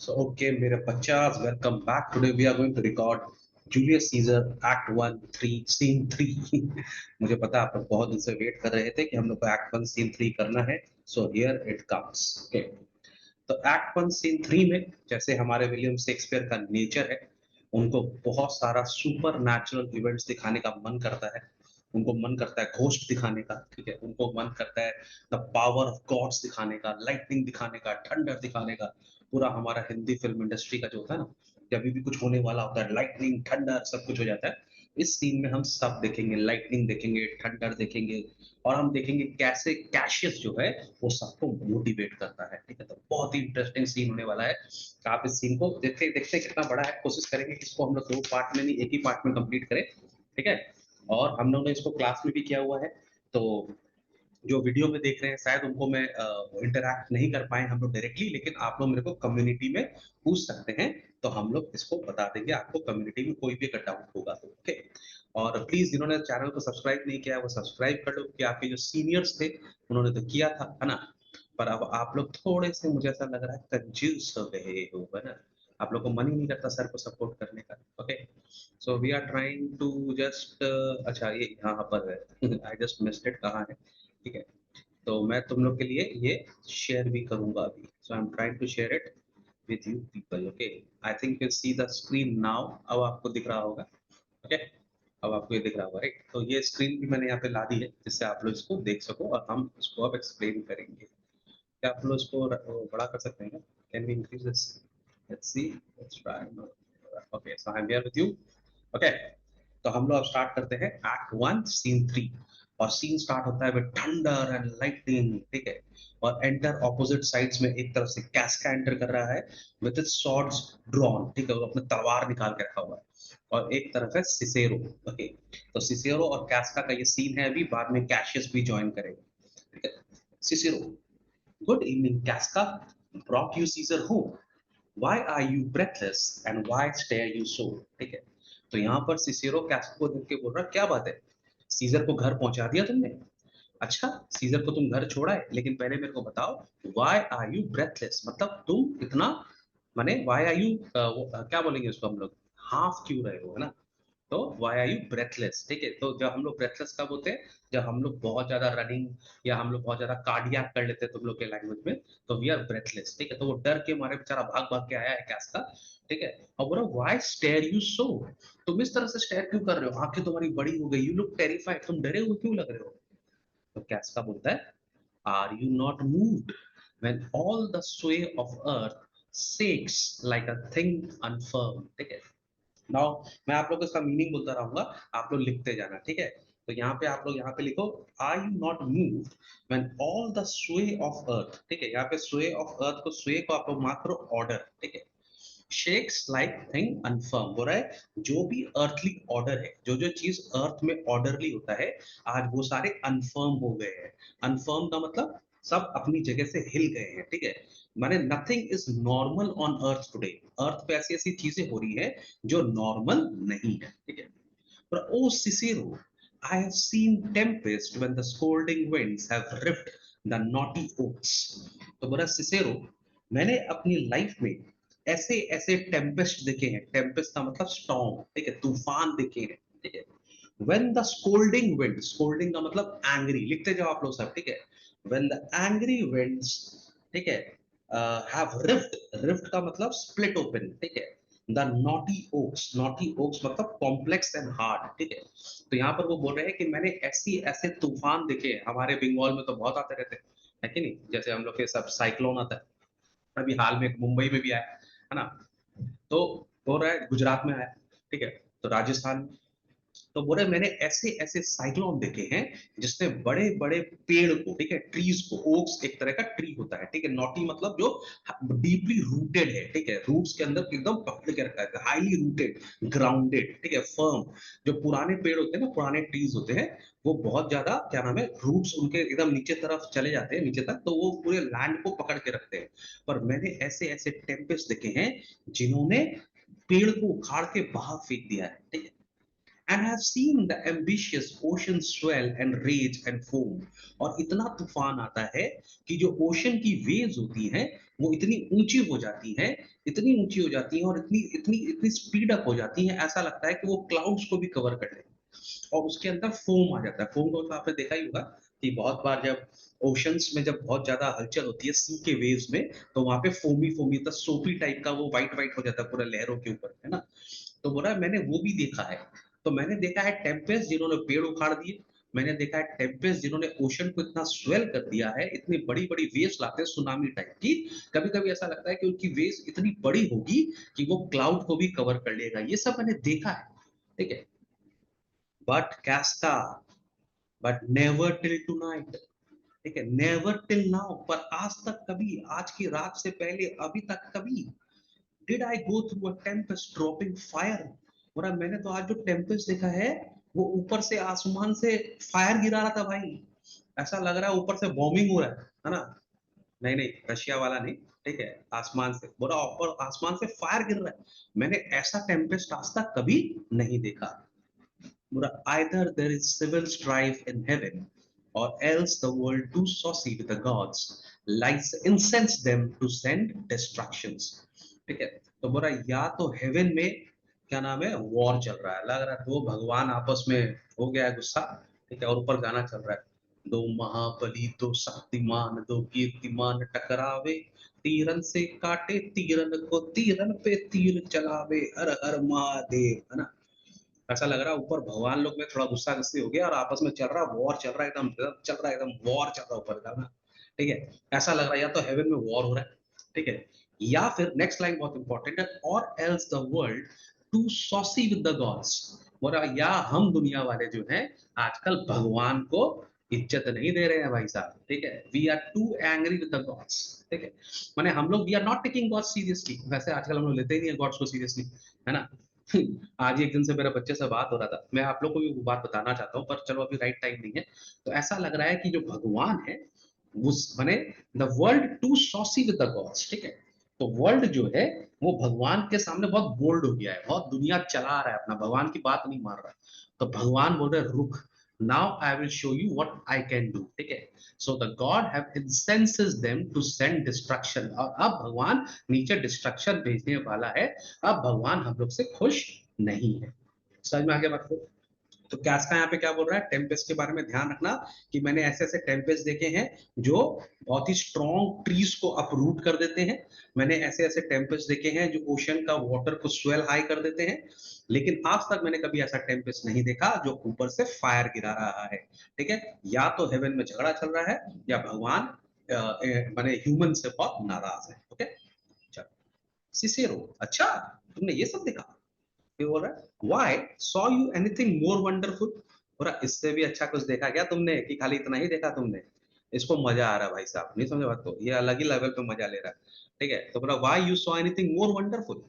So, okay, मेरे बच्चास, welcome back. Today we are going to record Julius Caesar Act 1, 3, Scene 3. मुझे पता है आप लोग बहुत दिन से वेट कर रहे थे कि हम लोग को Act 1, Scene 3 करना है. So here it comes. Okay. तो Act 1, Scene 3 में जैसे हमारे विलियम शेक्सपियर का नेचर है, उनको बहुत सारा सुपर नेचुरल इवेंट्स दिखाने का मन करता है. उनको मन करता है घोस्ट दिखाने का, ठीक है. उनको मन करता है द पावर ऑफ गॉड्स दिखाने का, लाइटनिंग दिखाने का, थंडर दिखाने का. पूरा हमारा हिंदी फिल्म इंडस्ट्री का जो होता है ना, जब भी कुछ होने वाला होता है, लाइटनिंग थंडर सब कुछ हो जाता है. इस सीन में हम सब देखेंगे, लाइटनिंग देखेंगे, थंडर देखेंगे, और हम देखेंगे कैसे कैशियस जो है वो सबको मोटिवेट करता है. ठीक है, तो बहुत ही इंटरेस्टिंग सीन होने वाला है. आप इस सीन को देखते देखते कितना बड़ा है, कोशिश करेंगे कि इसको हम लोग 2 पार्ट में नहीं, एक ही पार्ट में कंप्लीट करें. ठीक है, और हम लोगों ने इसको क्लास में भी किया हुआ है. तो जो वीडियो में देख रहे हैं शायद उनको मैं इंटरैक्ट नहीं कर पाए हम लोग डायरेक्टली, लेकिन आप लोग मेरे को कम्युनिटी में पूछ सकते हैं, तो हम लोग इसको बता देंगे आपको कम्युनिटी में कोई भी अगर डाउट होगा तो. ओके, और प्लीज जिन्होंने चैनल को सब्सक्राइब नहीं किया है वो सब्सक्राइब कर लो, क्योंकि आपके जो सीनियर्स थे उन्होंने तो किया था, है ना. पर अब आप लोग थोड़े से, मुझे ऐसा लग रहा है, कंफ्यूज हो गए हो, है ना. आप लोग को मन ही नहीं करता सर को सपोर्ट करने का. Okay, so we are trying to just, अच्छा ये यहाँ पर है. आई जस्ट मिस्ड इट, कहाँ है. ठीक है, तो मैं तुम लोग के लिए ये शेयर भी करूंगा अभी. So I am trying to share it with you people. Okay, I think you see the screen now. अब आपको दिख रहा होगा. ओके, अब आपको ये दिख रहा होगा, राइट. तो ये स्क्रीन भी मैंने यहाँ पे ला दी है जिससे आप लोग इसको देख सको और हम इसको अब एक्सप्लेन करेंगे. क्या आप लोग इसको बड़ा कर सकते हैं? Can we increase this? Let's see, let's try. Okay, so I am here with you. Okay, तो हम लोग अब स्टार्ट करते हैं एक्ट 1 सीन 3. और सीन स्टार्ट होता है विद थंडर एंड लाइटनिंग. ठीक है, और एंटर ऑपोजिट साइड्स में एक तरफ से कैस्का एंटर कर रहा है विद इट्स स्वॉर्ड्स ड्रॉन. ठीक है, वो अपने तलवार निकाल के रखा हुआ है. और एक तरफ है सिसेरो. ओके, तो सिसेरो और कैस्का का ये सीन है. अभी बाद में कैशियस भी ज्वाइन करेगा. ठीक है, Cicero: good evening Casca, brought you Caesar home. Why are you breathless and why stare you so? ठीक है, तो यहाँ पर सिसेरो कैस्को को देख के बोल रहा, क्या बात है, सीजर को घर पहुंचा दिया तुमने? अच्छा, सीजर को तुम घर छोड़ा है, लेकिन पहले मेरे को बताओ, व्हाई आर यू ब्रेथलेस, मतलब तुम इतना, माने व्हाई आर यू, क्या बोलेंगे उसको हम लोग, हाफ क्यों रहे हो, है ना. तो व्हाई आर यू ब्रेथलेस. ठीक है, तो जब हम लोग ब्रेथलेस कब होते हैं, जब हम लोग बहुत ज्यादा रनिंग या हम लोग बहुत ज्यादा कार्डियक कर लेते हैं तुम लोग के लैंग्वेज में, तो वी आर ब्रेथलेस. ठीक है, तो वो डर के मारे बेचारा भाग भाग के आया है कैस्का. ठीक है, और बोला व्हाई स्टेयर यू सो, तुम इस तरह से स्टेयर क्यों कर रहे हो, आंखें तुम्हारी बड़ी हो गई, यू लुक टेरिफाइड, तुम डरे हुए क्यों लग रहे हो. तो कैस्का बोलता है, are you not moved when all the sway of earth shakes like a thing unfirm. ठीक है, नाउ मैं आप लोग को इसका मीनिंग बोलता रहूंगा, आप लोग लिखते जाना. ठीक है, तो यहाँ पे आप लोग यहाँ पे लिखो, are you not moved when all the sway of earth. ठीक है, यहाँ पे sway ऑफ अर्थ को, sway को आप लोग मार्क करो ऑर्डर. ठीक है, शेक्स लाइक थिंग अनफर्म, हो रहा है जो भी अर्थली ऑर्डर है, जो जो चीज अर्थ में ऑर्डरली होता है, आज वो सारे अनफर्म हो गए हैं. अनफर्म का मतलब सब अपनी जगह से हिल गए हैं. ठीक है, माने nothing is normal on earth today. Earth पे ऐसी ऐसी चीजें हो रही है जो नॉर्मल नहीं है. ठीक है, पर ओ Cicero, I have seen tempest when the scolding winds have ripped the knotty oaks. तो बोला सिसेरो, मैंने अपनी लाइफ में ऐसे ऐसे टेम्पेस्ट देखे हैं. टेम्पेस्ट का मतलब स्टॉर्म. ठीक है, तूफान देखे हैं. ठीक है, when the scolding wind, scolding का मतलब एंग्री, लिखते जाओ आप लोग सब. ठीक है, when the angry winds, ठीक है, have rift, rift का मतलब split open. ठीक है, the knotty oaks, knotty oaks मतलब कॉम्प्लेक्स एंड हार्ड. ठीक है, तो यहाँ पर वो बोल रहे हैं कि मैंने ऐसी ऐसे तूफान देखे, हमारे बंगाल में तो बहुत आते रहते हैं, है कि नहीं. जैसे हम लोग के सब साइक्लोन आता है, अभी हाल में मुंबई में भी आया है ना. तो बोल रहा है गुजरात में आया. ठीक है, तो राजस्थान, तो बोले मैंने ऐसे ऐसे साइक्लोन देखे हैं जिसने बड़े बड़े पेड़ को, ठीक है, ट्रीज को, ओक्स एक तरह का ट्री होता है. ठीक है, नॉटी मतलब जो डीपली रूटेड है. ठीक है, रूट्स के अंदर एकदम पकड़ के रखा है, हाईली रूटेड, ग्राउंडेड. ठीक है, फर्म. जो पुराने पेड़ होते हैं ना, पुराने ट्रीज होते हैं, वो बहुत ज्यादा, क्या नाम है, रूट्स उनके एकदम नीचे तरफ चले जाते हैं, नीचे तक, तो वो पूरे लैंड को पकड़ के रखते हैं. पर मैंने ऐसे ऐसे टेम्पेस्ट देखे हैं जिन्होंने पेड़ को उखाड़ के बाहर फेंक दिया है. ठीक है, and have seen the ambitious ocean swell and rage and foam। और इतना तूफान आता है कि जो ओशन की वेव्स होती हैं वो इतनी ऊंची हो जाती हैं, इतनी ऊंची हो जाती हैं और इतनी इतनी इतनी स्पीड अप हो जाती हैं, ऐसा लगता है कि वो क्लाउड्स को भी कवर कर लें। और उसके अंदर फोम आ जाता है। फोम को तो आपने देखा ही होगा कि बहुत बार जब ओशंस में जब बहुत ज्यादा हलचल होती है सी के वेव्स में, तो वहां पे फोमी फोमी होता है, सोपी टाइप का वो व्हाइट व्हाइट हो जाता है पूरा लहरों के ऊपर, है ना। तो बोला मैंने वो भी देखा है। तो मैंने देखा है टेम्पेस्ट जिन्होंने पेड़ उखाड़ दिए, मैंने देखा है टेम्पेस्ट जिन्होंने ओशन को इतना स्वेल कर दिया है, इतनी बड़ी बड़ी वेव्स लाते हैं सुनामी टाइप की। कभी कभी ऐसा लगता है कि उनकी वेव्स इतनी बड़ी होगी कि वो क्लाउड को भी कवर कर लेगा, ये सब मैंने देखा है, ठीक है। But casta, but never till tonight, ठीक है, नेवर टिल नाउ, पर आज तक कभी, आज की रात से पहले अभी तक कभी, did I go through a Tempest dropping fire. बोला मैंने तो आज जो टेम्पेस्ट देखा है वो ऊपर से आसमान से फायर गिरा रहा था भाई, ऐसा लग रहा है ऊपर से बॉम्बिंग हो रहा है ना। नहीं नहीं, रशिया वाला नहीं, ठीक है, आसमान से, बोला ऊपर आसमान से फायर गिर रहा है, मैंने ऐसा टेम्पेस्ट आज तक कभी नहीं देखा। Either there is civil strife in heaven, or else the world too saucy with the gods likes incense them to send destructions। ठीक है, तो बोला या तो हेवन में क्या नाम है वॉर चल रहा है, लग रहा है दो भगवान आपस में हो गया है गुस्सा, ठीक है, और ऊपर गाना चल रहा है, दो महाबली दो शक्तिमान दो कीर्तिमान टकरावे, तीरन से काटे तीरन को तीरन पे तीर चलावे, हर हर महादेव, है ना। ऐसा लग रहा है ऊपर भगवान लोग में थोड़ा गुस्सा गुस्सी हो गया और आपस में चल रहा वॉर चल रहा है, एकदम चल रहा है, एकदम वॉर चल रहा है ऊपर का ना, ठीक है। ऐसा लग रहा है या तो हेवन में वॉर हो रहा है, ठीक है, या फिर नेक्स्ट लाइन बहुत इंपॉर्टेंट है, और else the world too saucy with the gods. बोला या हम दुनिया वाले जो हैं आजकल भगवान को इज्जत नहीं दे रहे हैं भाई साहब, ठीक है, we are too angry with the gods, ठीक है, माने हम लोग we are not taking god seriously, वैसे आजकल हम लोग लेते ही नहीं है गॉड्स को सीरियसली, है ना। आज ही एक दिन से मेरे बच्चे से बात हो रहा था, मैं आप लोग को भी वो बात बताना चाहता हूँ, पर चलो अभी राइट टाइम नहीं है। तो ऐसा लग रहा है कि जो भगवान है उस माने the world too saucy with the gods, ठीक है, तो वर्ल्ड जो है वो भगवान के सामने बहुत बोल्ड हो गया है, बहुत दुनिया चला रहा है अपना, भगवान की बात नहीं मान रहा है। तो भगवान बोल रहे रुक, now I will show you what I can do, ठीक है। So the god have incenses them to send destruction, और अब भगवान नीचे डिस्ट्रक्शन भेजने वाला है, अब भगवान हम लोग से खुश नहीं है। समझ में आ गया बात को। तो कैस्का यहाँ पे क्या बोल रहा है, टेम्पेस्ट के बारे में ध्यान रखना कि मैंने ऐसे ऐसे टेम्पेस्ट देखे हैं जो बहुत ही स्ट्रॉन्ग ट्रीज को अपरूट कर देते हैं, मैंने ऐसे ऐसे टेम्पेस्ट देखे हैं जो ओशन का वाटर को स्वेल हाई कर देते हैं, लेकिन आज तक मैंने कभी ऐसा टेम्पेस्ट नहीं देखा जो ऊपर से फायर गिरा रहा है, ठीक है। या तो हेवन में झगड़ा चल रहा है या भगवान माने ह्यूमन से बहुत नाराज है, ओके। चलो, सिसेरो, अच्छा तुमने ये सब देखा, ये बोल रहा है why saw you anything more wonderful. बोला इससे भी अच्छा कुछ देखा क्या तुमने कि खाली इतना ही देखा तुमने। इसको मजा आ रहा है भाई साहब, नहीं समझे बात को, ये अलग ही लेवल पे मजा ले रहा है, ठीक है। तो बोला why you saw anything more wonderful,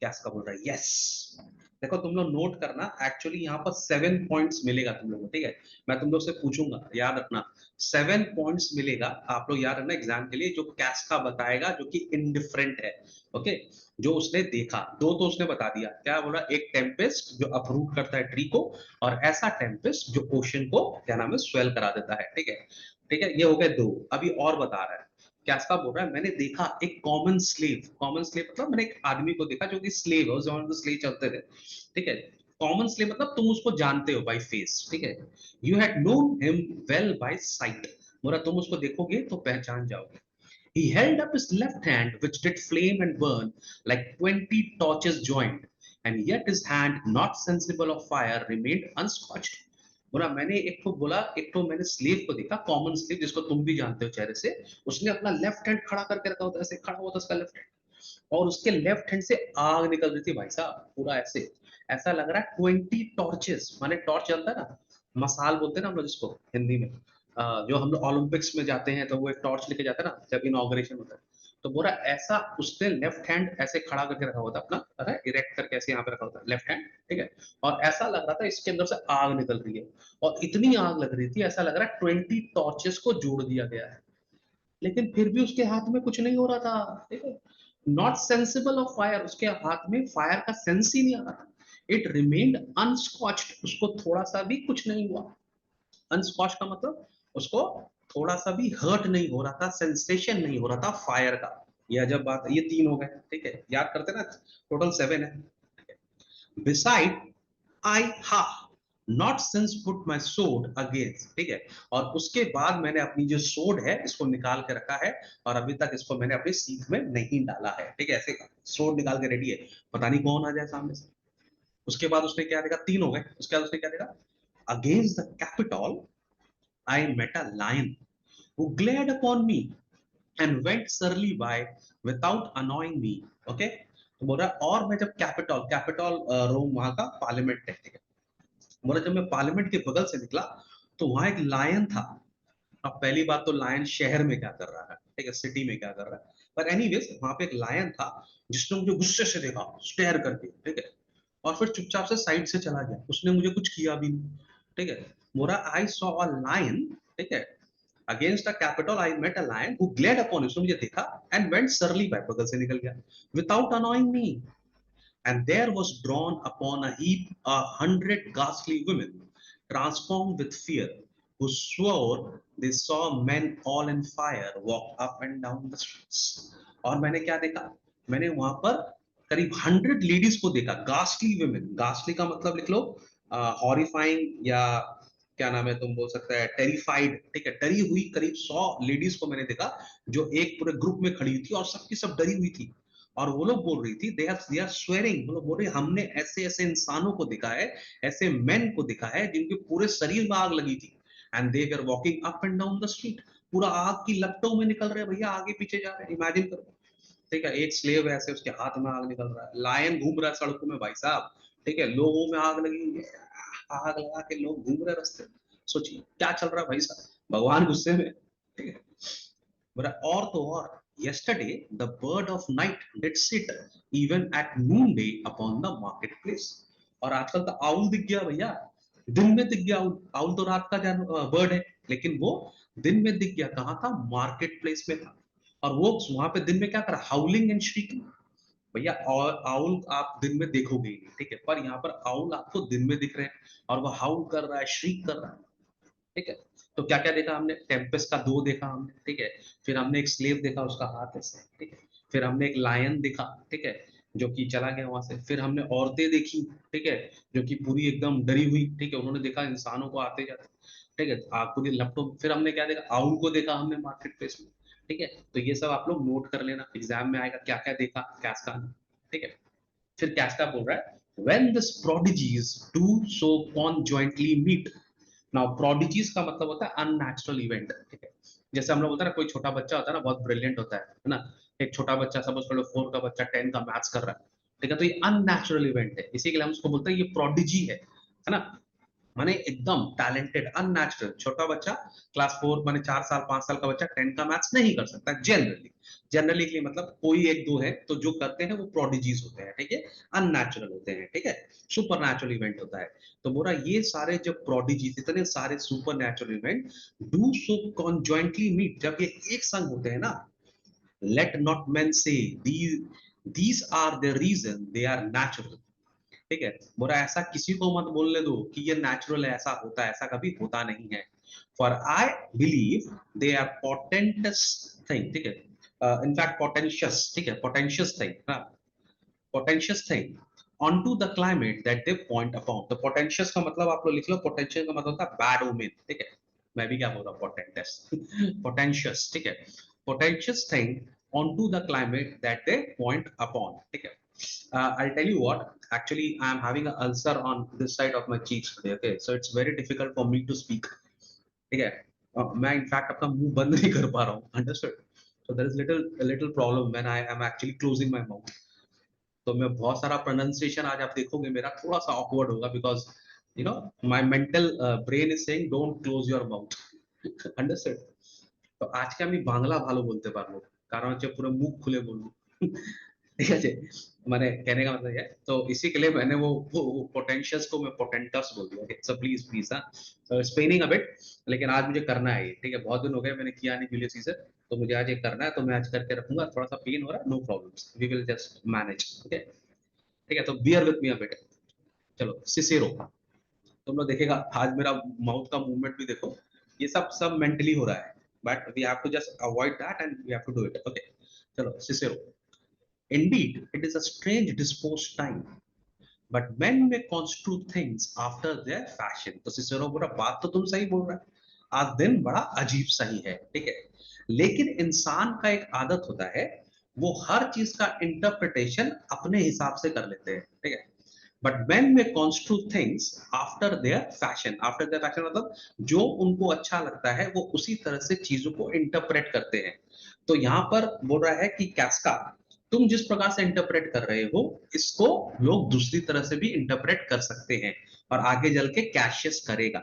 क्या इसका बोल रहा है यस। देखो तुम लोग नोट करना, एक्चुअली यहाँ पर 7 पॉइंट्स मिलेगा तुम लोगों को, ठीक है। मैं तुम लोग से पूछूंगा, याद रखना 7 पॉइंट्स मिलेगा, आप लोग याद रखना एग्जाम के लिए, जो कैस्का बताएगा जो कि इनडिफरेंट है, ओके। जो उसने देखा, दो तो उसने बता दिया, क्या बोला, एक टेम्पेस्ट जो अपरूट करता है ट्री को, और ऐसा टेम्पेस्ट जो ओशन को क्या नाम है स्वेल करा देता है, ठीक है, ठीक है, ये हो गए दो। अभी और बता रहा है, कैस्का बोल रहा है मैंने देखा एक कॉमन स्लेव, कॉमन स्लेव मतलब मैंने एक आदमी को देखा जो कि स्लेव है, उस जमाने में स्लेव चलते थे, ठीक है। कॉमन स्लेव मतलब तुम उसको जानते हो बाय फेस, ठीक है, you had known him well by sight, बोला तुम उसको देखोगे तो पहचान जाओगे। He held up his left hand, which did flame and burn like 20 torches joined, and yet his hand, not sensible of fire, remained unscorched। बोला मैंने एक को बोला, एक तो मैंने स्लेव को देखा, कॉमन स्लेव जिसको तुम भी जानते हो चेहरे से, उसने अपना लेफ्ट हैंड खड़ा करके रखा होता, ऐसे खड़ा हुआ था उसका लेफ्ट हैंड, और उसके लेफ्ट हैंड से आग निकल रही थी भाई साहब, पूरा ऐसे, ऐसा लग रहा है 20 टॉर्चेस, माने टॉर्च जलता है ना, मसाल बोलते हैं ना हम लोग जिसको हिंदी में, जो हम लोग ओलंपिक्स में जाते हैं तो वो एक टॉर्च लेके जाते हैं ना जब इनॉग्रेशन होता है, तो बोला ऐसा उसने लेफ्ट हैंड ऐसे खड़ा करके रखा हुआ था अपना, पता है इरेक्ट करके ऐसे यहाँ पे रखा हुआ था लेफ्ट हैंड, ठीक है, और ऐसा लग रहा था इसके अंदर से आग निकल रही है, और इतनी आग लग रही थी ऐसा लग रहा है 20 टॉर्चेस को जोड़ दिया गया है, लेकिन फिर भी उसके हाथ में कुछ नहीं हो रहा था, ठीक है, नॉट सेंसिबल ऑफ फायर, उसके हाथ में फायर का सेंस ही नहीं आ रहा था, इट रिमेन्ड अनस्कॉच्ड, उसको थोड़ा सा भी कुछ नहीं हुआ। अनस्कॉच का मतलब उसको थोड़ा सा भी हर्ट नहीं हो रहा था, सेंसेशन नहीं हो रहा था फायर का। यह जब बात, ये 3 हो गए, ठीक है, याद करते ना, टोटल 7 है। बिसाइड आई हा नॉट सिंस पुट माई सोड अगेंस्ट, ठीक है, और उसके बाद मैंने अपनी जो सोड है इसको निकाल के रखा है, और अभी तक इसको मैंने अपनी सीख में नहीं डाला है, ठीक है, ऐसे सोड निकाल के रेडी है, पता नहीं कौन आ जाए सामने से। उसके बाद उसने क्या देखा, 3 हो गए, उसके बाद उसने क्या देखा, against the capital I met a lion who glared upon me and went surly by without annoying me. Okay, तो बोल रहा है, और मैं जब कैपिटल, कैपिटल रोम वहां का पार्लियामेंट है, ठीक है, बोला जब मैं पार्लियामेंट के बगल से निकला तो वहां एक लायन था। अब पहली बात तो लायन शहर में क्या कर रहा है, ठीक है, सिटी में क्या कर रहा है, पर एनीवेज वहां पे एक लायन था जिसने मुझे गुस्से से देखा, स्टेयर करके, ठीक है, और फिर चुपचाप से साइड से चला गया, उसने मुझे कुछ किया भी नहीं, ठीक है। मोरा आई सॉ अ लायन, ठीक है, against a Capitol I met a lion who glazed upon, उसने मुझे देखा एंड वेंट सरली बाय, बगल से निकल गया, without annoying me, and there was drawn upon a heap 100 ghastly women, transformed with fear, who swore they saw men all in fire walk up and down the streets. और मैंने क्या देखा, मैंने वहां पर करीब 100 लेडीज को देखा, गास्टली वुमेन, गास्टली का मतलब लिख लो हॉरिफाइंग, या क्या नाम है, तुम बोल सकते हैं टेरिफाइड, ठीक है, डरी हुई करीब 100 लेडीज को मैंने देखा, जो एक पूरे ग्रुप में खड़ी हुई थी और सबकी सब डरी हुई थी, और वो लोग बोल रही थी, दे आर स्वेरिंग, वो लोग बोल रहे हमने ऐसे ऐसे इंसानों को देखा है, ऐसे मेन को देखा है जिनके पूरे शरीर में आग लगी थी, and they were walking up and down the street, पूरा आग की लपटों में निकल रहे हैं भैया, आगे पीछे जा रहे हैं, इमेजिन करो, ठीक है, एक स्लेव ऐसे उसके हाथ में आग निकल रहा है, लायन घूम रहा है सड़कों में भाई साहब, ठीक है, लोगों में आग लगी हुई है, आग लगा के लोग घूम रहे रास्ते में, सोचिए क्या चल रहा है भाई साहब, भगवान गुस्से में, ठीक है, बोला और तो और, yesterday the bird of night did sit even at noonday upon the marketplace, और आजकल तो आउल दिख गया भैया, दिन में दिख गया आउल, आउल तो रात का बर्ड है, लेकिन वो दिन में दिख गया, कहाँ था, मार्केट प्लेस में था, और वो वहां पे दिन में क्या कर रहा, हाउलिंग एंड श्रीकिंग, भैया और आउल आप दिन में देखोगे ही नहीं, ठीक है, पर यहाँ पर आउल आपको दिन में दिख रहे हैं, और वो हाउल कर रहा है, श्रीक कर रहा है, ठीक है। तो क्या क्या देखा हमने, टेम्पेस्ट का 2 देखा हमने, ठीक है, फिर हमने एक स्लेव देखा उसका हाथ ऐसे, ठीक है, फिर हमने एक लायन देखा, ठीक है, जो कि चला गया वहां से, फिर हमने औरतें देखी, ठीक है, जो कि पूरी एकदम डरी हुई, ठीक है, उन्होंने देखा इंसानों को आते जाते, ठीक है, आग पूरी लपटों, फिर हमने क्या देखा, आउल को देखा हमने मार्केट प्लेस में, ठीक है, तो ये सब आप लोग नोट कर लेना, एग्जाम में आएगा क्या क्या देखा कैस का, ठीक है। फिर कैस्टा बोल रहा है, when this prodigies do so conjointly meet, now prodigies का मतलब होता है अननेचुरल इवेंट, ठीक है, जैसे हम लोग होता है ना, कोई छोटा बच्चा होता है ना, बहुत ब्रिलियंट होता है ना, एक छोटा बच्चा सपोज कर लो 4 का बच्चा 10 का मैथ्स कर रहा है, ठीक है, तो ये अननेचुरल इवेंट है, इसी के लिए हम उसको बोलते हैं ये प्रोडिजी है ना, माने एकदम टैलेंटेड, अननेचुरल, छोटा बच्चा क्लास 4 माने 4 साल 5 साल का बच्चा 10 का मैथ्स नहीं कर सकता जनरली, जनरली के लिए मतलब कोई एक दो है, तो जो करते हैं वो प्रोडिजीज होते हैं, ठीक है, अननेचुरल होते हैं, ठीक है, सुपर नेचुरल इवेंट होता है, तो बोला ये सारे जो प्रोडिजीज, इतने सारे supernatural event do so conjointly meet, जब ये एक संग होते हैं ना, लेट नॉट मेन से these are the reason they are natural, ठीक है, बोला ऐसा किसी को मत बोलने दो कि ये नेचुरल है, ऐसा होता है, ऐसा कभी होता नहीं है, for I believe they are portentous thing, ठीक है, इनफैक्ट पोटेंशियस, ठीक है, पोटेंशियस थिंग, हाँ, portentous thing onto the climate that they point upon, तो पोटेंशियस का मतलब आप लोग लिख लो, पोटेंशियल का मतलब होता है बैड ओमेन, ठीक है, मैं भी क्या बोल रहा हूँ, पोटेंटस पोटेंशियस, ठीक है, portentous thing onto the climate that they point upon, ठीक है, I'll tell you what, actually I am having an ulcer on this side of my cheeks today, okay, so it's very difficult for me to speak, ठीक है, मैं in fact अपना मुंह बंद नहीं कर पा रहा हूँ, understood, so there is little problem when I am actually closing my mouth, तो मैं बहुत सारा प्रोनाउंसिएशन आज आप देखोगे मेरा थोड़ा सा ऑकवर्ड होगा, because you know my mental brain is saying don't close your mouth, understand, তো আজকে আমি বাংলা ভালো বলতে পারবো, কারণ হচ্ছে পুরো মুখ খুলে বলবো, ঠিক আছে, মানে कहने का मतलब है, तो इसी के लिए मैंने वो पोटेंशियस को मैं पोटेंटस बोल दिया, सो प्लीज प्लीज, हाँ, सो स्पेनिंग अ बिट, लेकिन आज मुझे करना है ये, ठीक है, बहुत दिन हो गए मैंने किया नहीं जूलियस सीजर, तो मुझे आज ये करना है, तो मैं आज करके रखूंगा, थोड़ा सा पेन हो रहा है, no problems, we will just manage, okay, ठीक है, तो bear with me a bit, चलो सिसेरो, तुम लोग देखेगा आज मेरा माउथ का मूवमेंट भी देखो, ये सब सब मेंटली हो रहा है, but we have to just avoid that and we have to do it. Okay, चलो Cicero, indeed it is a strange disposed time, but men may construe things after their fashion। तो Cicero बोला बात तो तुम सही बोल रहा है, आज दिन बड़ा अजीब सही है, ठीक है, लेकिन इंसान का एक आदत होता है, वो हर चीज का इंटरप्रिटेशन अपने हिसाब से कर लेते हैं, ठीक है। But men may construe things after their fashion। after their fashion मतलब जो उनको अच्छा लगता है वो उसी तरह से चीजों को इंटरप्रेट करते हैं। तो यहाँ पर बोल रहा है कि कैस्का, तुम जिस प्रकार से इंटरप्रेट कर रहे हो, इसको लोग दूसरी तरह से भी इंटरप्रेट कर सकते हैं, और आगे चल के कैशियस करेगा।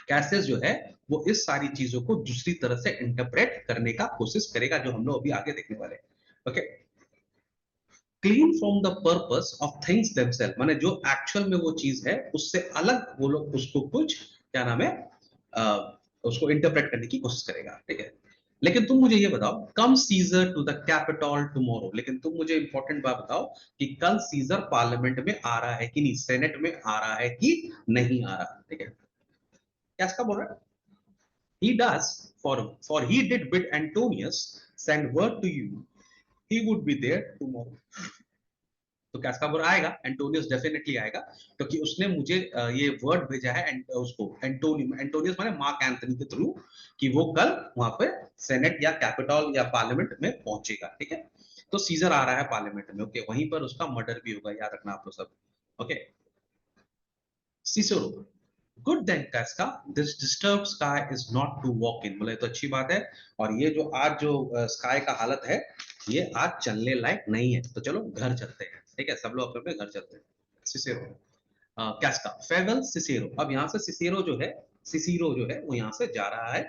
कैशियस जो है वो इस सारी चीजों को दूसरी तरह से इंटरप्रेट करने का कोशिश करेगा, जो हम लोग अभी आगे देखने वाले हैं। Okay, clean from the purpose of things themselves, माने जो एक्चुअल में वो चीज है उससे अलग वो लोग उसको कुछ क्या नाम है, उसको इंटरप्रेट करने की कोशिश करेगा, ठीक है। लेकिन तुम मुझे ये बताओ, come Caesar to the Capitol tomorrow, लेकिन तुम मुझे इंपॉर्टेंट बात बताओ कि कल सीजर पार्लियामेंट में आ रहा है कि नहीं, सेनेट में आ रहा है कि नहीं आ रहा, ठीक है। क्या इसका बोल रहा है, he does, for he did bid Antonius send word to you he would be there tomorrow। तो कैस्का बुरा आएगा, एंटोनियस डेफिनेटली आएगा, क्योंकि उसने मुझे ये वर्ड भेजा है उसको एंटोनियस माने मार्क एंथनी के थ्रू, कि वो कल वहां पे सेनेट या कैपिटल या पार्लियामेंट में पहुंचेगा, ठीक है। तो सीजर आ रहा है पार्लियामेंट में, ओके, वहीं पर उसका मर्डर भी होगा, याद रखना आप लोग सब। Okay, Cicero, good then Casca, this disturb sky is not to walk in, बोले तो अच्छी बात है, और ये जो आज जो स्काई का हालत है, ये आज चलने लायक नहीं है, तो चलो घर चलते हैं, ठीक है, सब लोग अपने अपने घर चलते हैं। सिसेरो, कैस्का, फेगल सिसेरो, अब यहाँ से सिसेरो जो है, सिसीरो जो है वो यहाँ से जा रहा है,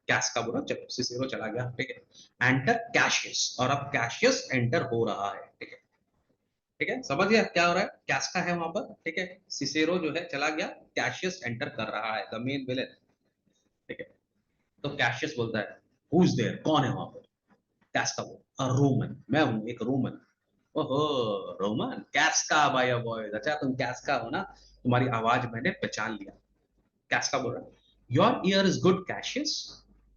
कैस्का बोला चलो सिसेरो चला गया, ठीक है। एंटर कैशियस, और अब कैशियस एंटर हो रहा है, ठीक है, ठीक है, समझ गया क्या हो रहा है, कैस्का है वहां पर, ठीक है, सिसेरो जो है चला गया, कैशियस एंटर कर रहा है, द मेन विलेन, ठीक है। तो कैशियस बोलता है हु इज देयर, कौन है वहां पर, कैस्का बोल, रोमन, मैं हूं एक रोमन। ओहो, रोमन, कैस्का बाय बॉयज, अच्छा तुम कैस्का हो ना, तुम्हारी आवाज मैंने पहचान लिया। कैस्का बोल रहा है your year is good Cassius,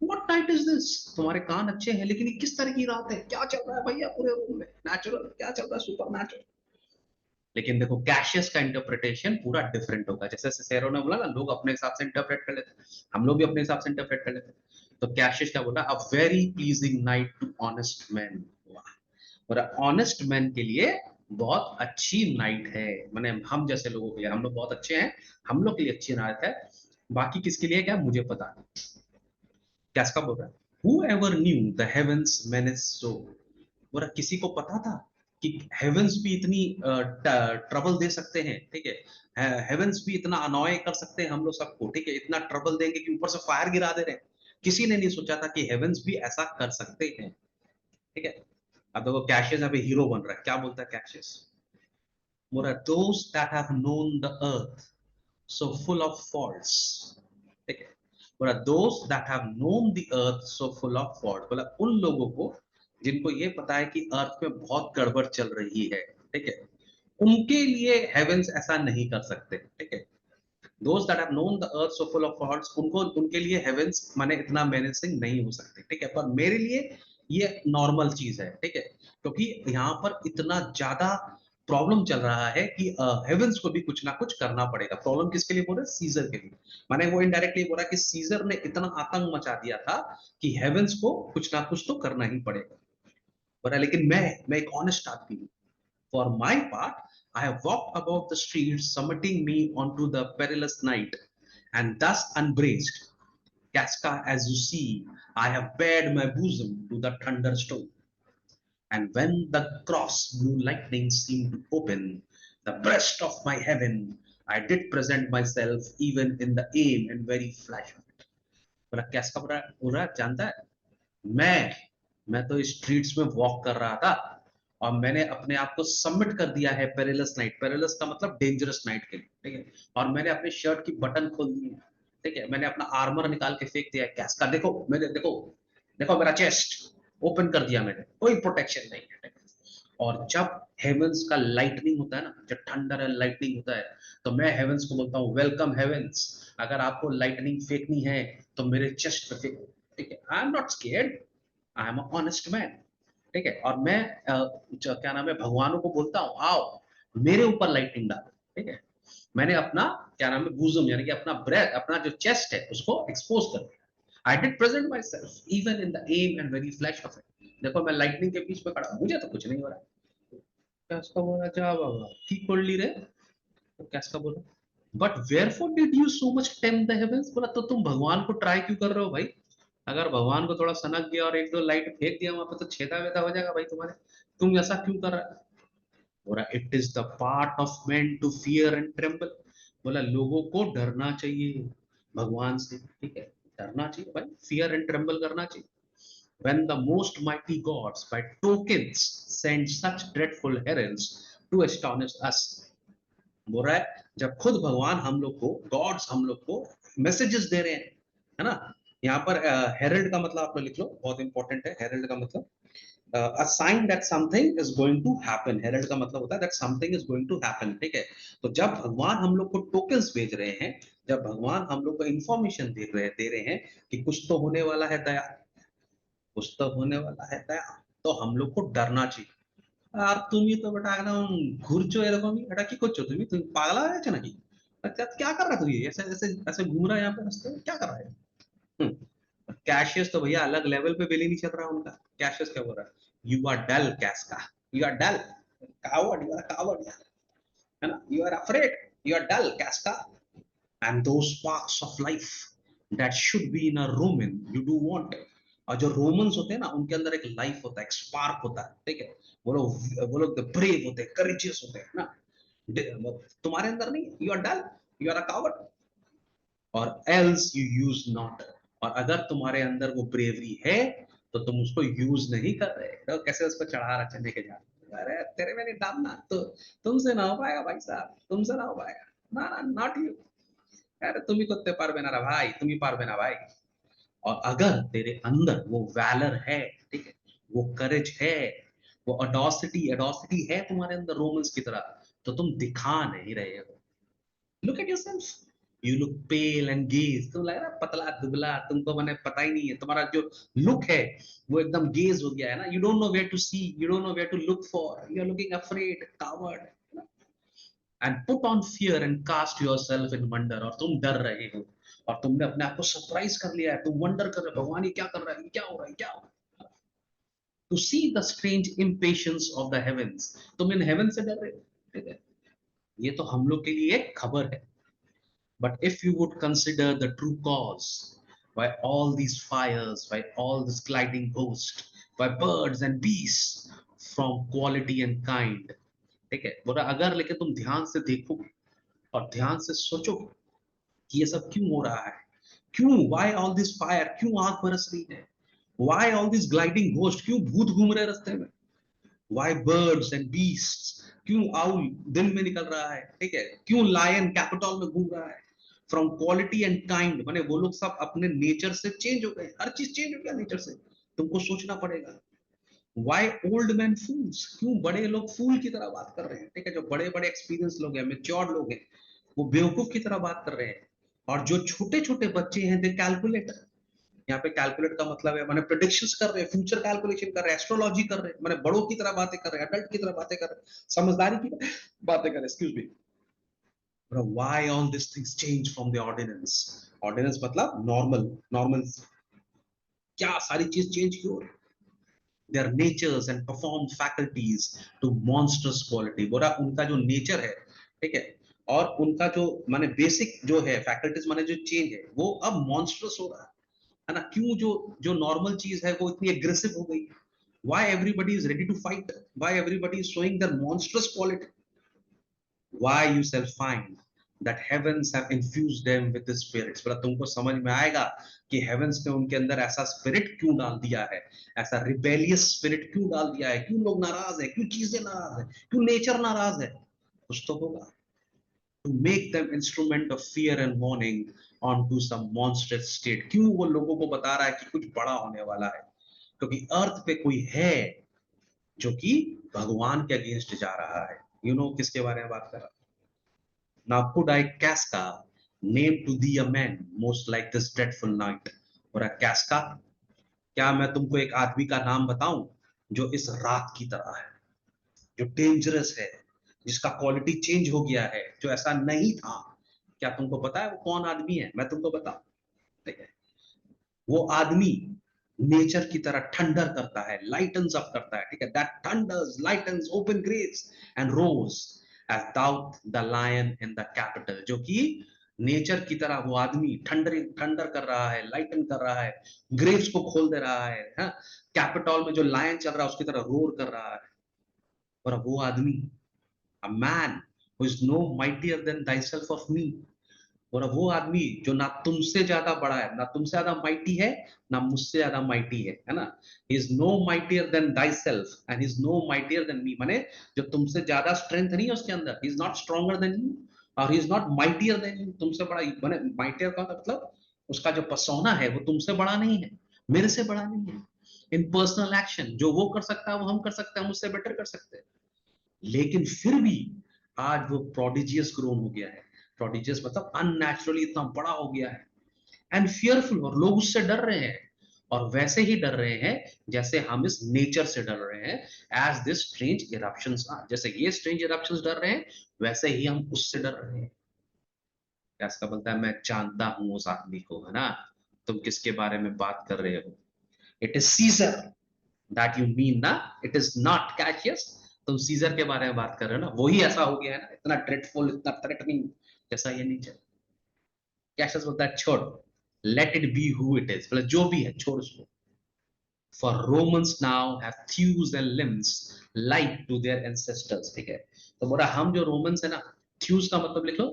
what night is this, तुम्हारे कान अच्छे हैं, लेकिन ये किस तरह की रात है, क्या चल रहा है भैया पूरे रूम में, नेचुरल क्या चल रहा है, सुपर नेचुरल। लेकिन देखो कैशियस का इंटरप्रिटेशन पूरा डिफरेंट होगा, जैसे सिसेरो ने बोला ना, लोग अपने हिसाब से इंटरप्रेट कर लेते हैं, हम लोग भी अपने हिसाब से इंटरप्रेट कर लेते हैं। तो कैशियस क्या बोला, a very pleasing night to honest man, और ऑनेस्ट मैन के लिए बहुत अच्छी नाइट है, माने हम जैसे लोगों के लिए, हम लोग बहुत अच्छे हैं, हम लोग के लिए अच्छी नाइट है, बाकी किसके लिए क्या मुझे पता नहीं। क्या इसका बोल रहा है, whoever knew the heavens menace so, बोला किसी को पता था कि हेवेंस भी इतनी ट्रबल दे सकते हैं, ठीक है, हेवेंस भी इतना अनॉय कर सकते हैं हम लोग सबको, ठीक है, इतना ट्रबल देंगे कि ऊपर से फायर गिरा दे रहे हैं, किसी ने नहीं सोचा था कि हेवेंस भी ऐसा कर सकते हैं, ठीक है। अब देखो कैशियस अभी हीरो बन रहा है, क्या बोलता है कैशियस, बोला those that have known the earth so full of faults, ठीक है, बोला those that have known the earth so full of faults, बोला उन लोगों को जिनको ये पता है कि अर्थ में बहुत गड़बड़ चल रही है, ठीक है, उनके लिए हेवेंस ऐसा नहीं कर सकते, ठीक है। those that have known the earth so full of faults, उनको उनके लिए हेवेंस माने इतना मेनेसिंग नहीं हो सकते, ठीक है, पर मेरे लिए ये नॉर्मल चीज है, ठीक है, क्योंकि यहाँ पर इतना ज्यादा प्रॉब्लम चल रहा है कि हेवेंस को भी कुछ ना कुछ करना पड़ेगा। प्रॉब्लम किसके लिए बोल रहे, सीजर के लिए, माने वो इनडायरेक्टली बोल रहा है कि सीजर ने इतना आतंक मचा दिया था कि हेवेंस को कुछ ना कुछ तो करना ही पड़ेगा, बोला लेकिन मैं एक ऑनेस्ट आदमी हूँ। For my part, I have walked about the streets, submitting me onto the perilous night, and thus unbraced. Casca, as you see, I have bared my bosom to the thunderstorm. And when the cross blue lightning seemed to open the breast of my heaven, I did present myself even in the aim and very flash of it. बोला कैस्का पूरा जानता है, मैं तो streets में walk कर रहा था, और मैंने अपने आप को सबमिट कर दिया है पेरिलस नाइट, पेरिलस का मतलब डेंजरस नाइट के लिए, ठीक है, और मैंने अपने शर्ट की बटन खोल दी है, ठीक है, मैंने अपना आर्मर निकाल के फेंक दिया है, कैस्का देखो मेरे, देखो देखो मेरा चेस्ट ओपन कर दिया मैंने, कोई प्रोटेक्शन नहीं है, और जब हेवंस का लाइटनिंग होता है ना, जब थंडर एंड लाइटनिंग होता है, तो मैं हेवंस को बोलता हूँ वेलकम हेवंस, अगर आपको लाइटनिंग फेंकनी है तो मेरे चेस्ट पे फेंको, ठीक है। I am not scared, I am honest man, ठीक है। और मैं क्या नाम है, भगवानों को बोलता हूँ आओ मेरे ऊपर लाइटनिंग डालो, ठीक है। मैंने अपना क्या नाम है बूजम यानी कि अपना ब्रेथ, अपना जो चेस्ट है उसको एक्सपोज कर दिया। I did present myself even in the aim and very flash of it. देखो मैं लाइटनिंग के बीच में खड़ा हूं, मुझे तो कुछ नहीं हो रहा। क्या उसका बोला जा बाबा ठीक कर ली रे, तो क्या उसका बोला, but wherefore did you so much tempt the heavens, बोला तो तुम भगवान को ट्राई क्यों कर रहे हो भाई। अगर भगवान को थोड़ा सनक गया और एक दो लाइट फेंक दिया वहां पे तो छेदा वेदा हो जाएगा भाई तुम्हारे, तुम ऐसा क्यों कर रहा है। बोला it is the part of man to fear and tremble, बोला लोगों को डरना चाहिए भगवान से, ठीक है। डरना चाहिए भाई, फियर एंड ट्रेम्बल करना चाहिए। when the most mighty gods by tokens send such dreadful heralds to astonish us, बोल रहा है जब खुद भगवान हम लोग को, गॉड्स हम लोग को मैसेजेस दे रहे हैं, है ना। यहाँ पर हेरल्ड का मतलब आप लोग लिख लो, बहुत इंपॉर्टेंट है हेरल्ड का मतलब, a sign that something is going to happen। Herald का मतलब होता है that something is going to happen, ठीक है। तो जब भगवान हम लोग को टोकन्स भेज रहे हैं, जब भगवान हम लोग को इंफॉर्मेशन दे रहे हैं कि कुछ तो होने वाला है दया, कुछ तो होने वाला है दया, तो हम लोग को डरना चाहिए। আর তুমি তো বেটা একদম ঘুরছো এরকমই, এটা কি করছো তুমি তুমি पागला है क्या नाকি, अच्छा क्या कर रहा है तू, ये ऐसे ऐसे ऐसे घूम रहा है यहाँ पे रास्ते में, क्या कर रहा है। कैशियस तो भैया अलग लेवल पे बिल ही नहीं चल रहा उनका। कैशियस क्या बोल रहा है, you are dull Casca, you are dull coward, you are coward, है ना, you are afraid, you are dull Casca, and those sparks of life that should be in a Roman you do want। और जो Romans होते हैं ना उनके अंदर एक लाइफ होता है, एक स्पार्क होता है, ठीक है। वो लोग ब्रेव होते हैं, करेजियस होते हैं ना, तुम्हारे अंदर नहीं, you are dull, you are a coward, और एल्स यू यूज नॉट। और अगर तुम्हारे अंदर वो ब्रेवरी है तो तुम उसको यूज नहीं कर रहे, तो कैसे उसको चढ़ा रहा चढ़ने के जा, अरे तेरे में नहीं डालना तो तुमसे ना हो पाएगा भाई साहब, तुमसे ना हो पाएगा, ना ना नॉट यू, अरे तुम ही करते पारबे ना भाई, तुम ही पारबे ना भाई। और अगर तेरे अंदर वो वैलर है, ठीक है, वो करेज है, वो अडोसिटी अडोसिटी है तुम्हारे अंदर रोमन्स की तरह, तो तुम दिखा नहीं रहे हो। Look at yourself, you look pale and gauge, तुम लग रहा है पतला दुबला, तुमको मैंने पता ही नहीं है, तुम्हारा जो लुक है वो एकदम गेज हो गया है ना, you don't know where to see, you don't know where to look for, you are looking afraid coward and put on fear and cast yourself in wonder, और तुम डर रहे हो, और तुमने अपने आप को सरप्राइज कर लिया है, तुम वंडर कर रहे हो भगवान ये क्या कर रहा है, ये क्या हो रहा है, क्या हो रहा है, to see the strange impatience of the heavens, तुम इन हेवन से डर रहे हो, ठीक है। ये तो हम लोग के लिए एक खबर है, but if you would consider the true cause why all these fires, why all this gliding host, why birds and beasts from quality and kind, ठीक है, बोला अगर लेकिन तुम ध्यान से देखोगे और ध्यान से सोचोगे कि ये सब क्यों हो रहा है, क्यों, why all this fire, क्यों आग बरस रही है, why all this gliding ghost, क्यों भूत घूम रहे रास्ते में, why birds and beasts, क्यों आउल दिन में निकल रहा है, ठीक है, क्यों लायन कैपिटल में घूम रहा है, फ्रॉम क्वालिटी एंड काइंड, माने वो लोग सब अपने नेचर से चेंज हो गए, हर चीज चेंज हो गया नेचर से, तुमको सोचना पड़ेगा। वाई ओल्ड मैन फूल्स, क्यों बड़े लोग फूल की तरह बात कर रहे हैं, ठीक है, जो बड़े बड़े एक्सपीरियंस लोग हैं, मेच्योर लोग हैं, वो बेवकूफ की तरह बात कर रहे हैं, और जो छोटे छोटे बच्चे हैं दे कैलकुलेट, यहाँ पे कैलकुलेट का मतलब है माने प्रेडिक्शंस कर रहे हैं, फ्यूचर कैलकुलेशन कर रहे हैं, एस्ट्रोलॉजी कर रहे हैं, माने बड़ों की तरह बातें कर रहे हैं, अडल्ट की तरह बातें कर रहे हैं, समझदारी की बातें कर रहे हैं, excuse me. why all these things change from the ordinance, ordinance मतलब नॉर्मल, नॉर्मल, क्या सारी चीज चेंज क्यों हो रही है, their natures and performed faculties to monstrous quality, बोला उनका जो नेचर है, ठीक है, और उनका जो माने बेसिक जो है फैकल्टीज माने जो चेंज है वो अब मॉन्स्ट्रस हो रहा है ना, क्यों जो जो नॉर्मल चीज है वो इतनी एग्रेसिव हो गई, why everybody is ready to fight, why everybody is showing their monstrous quality, why you shall find that heavens have infused them with the spirits, बोला तुमको समझ में आएगा कि हेवंस ने उनके अंदर ऐसा स्पिरिट क्यों डाल दिया है, ऐसा रिबेलियस स्पिरिट क्यों डाल दिया है, क्यों लोग नाराज है, क्यों चीजें नाराज है, क्यों नेचर नाराज है, कुछ तो होगा, to make them instrument of fear and warning onto some monstrous state, क्यों वो लोगों को बता रहा है कि कुछ बड़ा होने वाला है, क्योंकि अर्थ पे कोई है जो कि भगवान के अगेंस्ट जा रहा है। किसके बारे में बात कर रहा हूं? Now could I Casca name to thee a man most like this dreadful night. और कैस्का, क्या मैं तुमको एक आदमी का नाम बताऊं जो इस रात की तरह है, जो डेंजरस है, जिसका क्वालिटी चेंज हो गया है, जो ऐसा नहीं था? क्या तुमको पता है वो कौन आदमी है? मैं तुमको बताऊं, ठीक है? वो आदमी नेचर की तरह थंडर करता है, लाइटन्स अप करता है, ठीक है? That thunders, lightens, open graves and roars as doth the lion in the Capitol. जो कि नेचर की तरह वो आदमी थंडर कर रहा है, लाइटन कर रहा है, ग्रेव्स को खोल दे रहा है, हाँ? कैपिटल में जो लायन चल रहा है उसकी तरह रोर कर रहा है। और वो आदमी, a man who is no mightier than thyself of me। और वो आदमी जो ना तुमसे ज्यादा बड़ा है, ना तुमसे ज्यादा माइटी है, ना मुझसे ज्यादा माइटी है ना? he is no mightier than thyself and he is no mightier than me। माने जो तुमसे ज्यादा स्ट्रेंथ नहीं है उसके अंदर, he is not stronger than you और he is not mightier than you। तुमसे बड़ा माने mightier का मतलब उसका जो पर्सोना है वो तुमसे बड़ा नहीं है, मेरे से बड़ा नहीं है। इन पर्सनल एक्शन जो वो कर सकता है वो हम कर सकते हैं, हम उससे बेटर कर सकते हैं। लेकिन फिर भी आज वो प्रोडिजियस ग्रोन हो गया है। प्रोडिजियस मतलब अननेचुरली इतना बड़ा हो गया है एंड फियरफुल, और लोग उससे डर रहे हैं। और वैसे ही डर रहे हैं जैसे हम इस नेचर से डर रहे हैं, as this strange eruptions are. जैसे ये स्ट्रेंज इरप्शंस डर रहे हैं, वैसे ही हम उससे डर रहे हैं। कैसा बोलता है, मैं जानता हूं उस आदमी को, है ना? तुम किसके बारे में बात कर रहे हो? It is Caesar that you mean ना, इट इज नॉट कैशियस। तुम सीजर के बारे में बात कर रहे हो ना, वही ऐसा हो गया है ना, इतना ड्रेडफुल, इतना थ्रेटनिंग, जैसा ये नहीं चल। कैशियस बोलता है छोड़, let it be who it is, मतलब जो भी है छोड़ उसको। For Romans now have thews and limbs like to their ancestors। ठीक है? तो बोला हम जो रोमन्स है ना, thews का मतलब लिख लो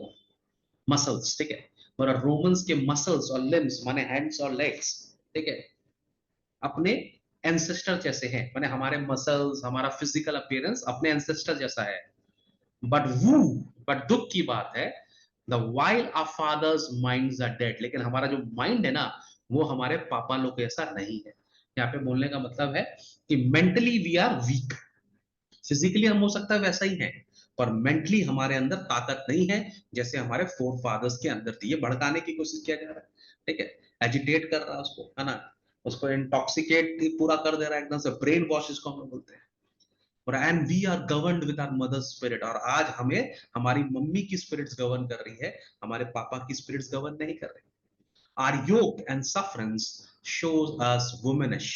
मसल्स, ठीक है? बोला रोमन्स के मसल्स और लिम्स माने हैंड्स और लेग्स, ठीक है, अपने एंसेस्टर जैसे हैं। माने हमारे मसल्स, हमारा फिजिकल अपीयरेंस अपने एंसेस्टर जैसा है। बट वो, बट दुख की बात है, the while our fathers minds are dead. लेकिन हमारा जो माइंड है ना, वो हमारे पापा लोग जैसा नहीं है। यहाँ पे बोलने का मतलब है कि mentally we are weak. Physically हम हो सकता है वैसा ही है, पर मेंटली हमारे अंदर ताकत नहीं है जैसे हमारे फोर फादर्स के अंदर थी। ये भड़काने की कोशिश किया जा रहा है, ठीक है? एजिटेट कर रहा है उसको, है ना? उसको इंटॉक्सिकेट पूरा कर दे रहा है एकदम से, ब्रेन वॉश इसको हम लोग बोलते हैं। और and we are governed with our mother spirit. और आज हमें हमारी मम्मी की स्पिरिट्स गवर्न कर रही है, हमारे पापा की स्पिरिट्स गवर्न नहीं कर रही। Our yoke and sufferance shows us womanish.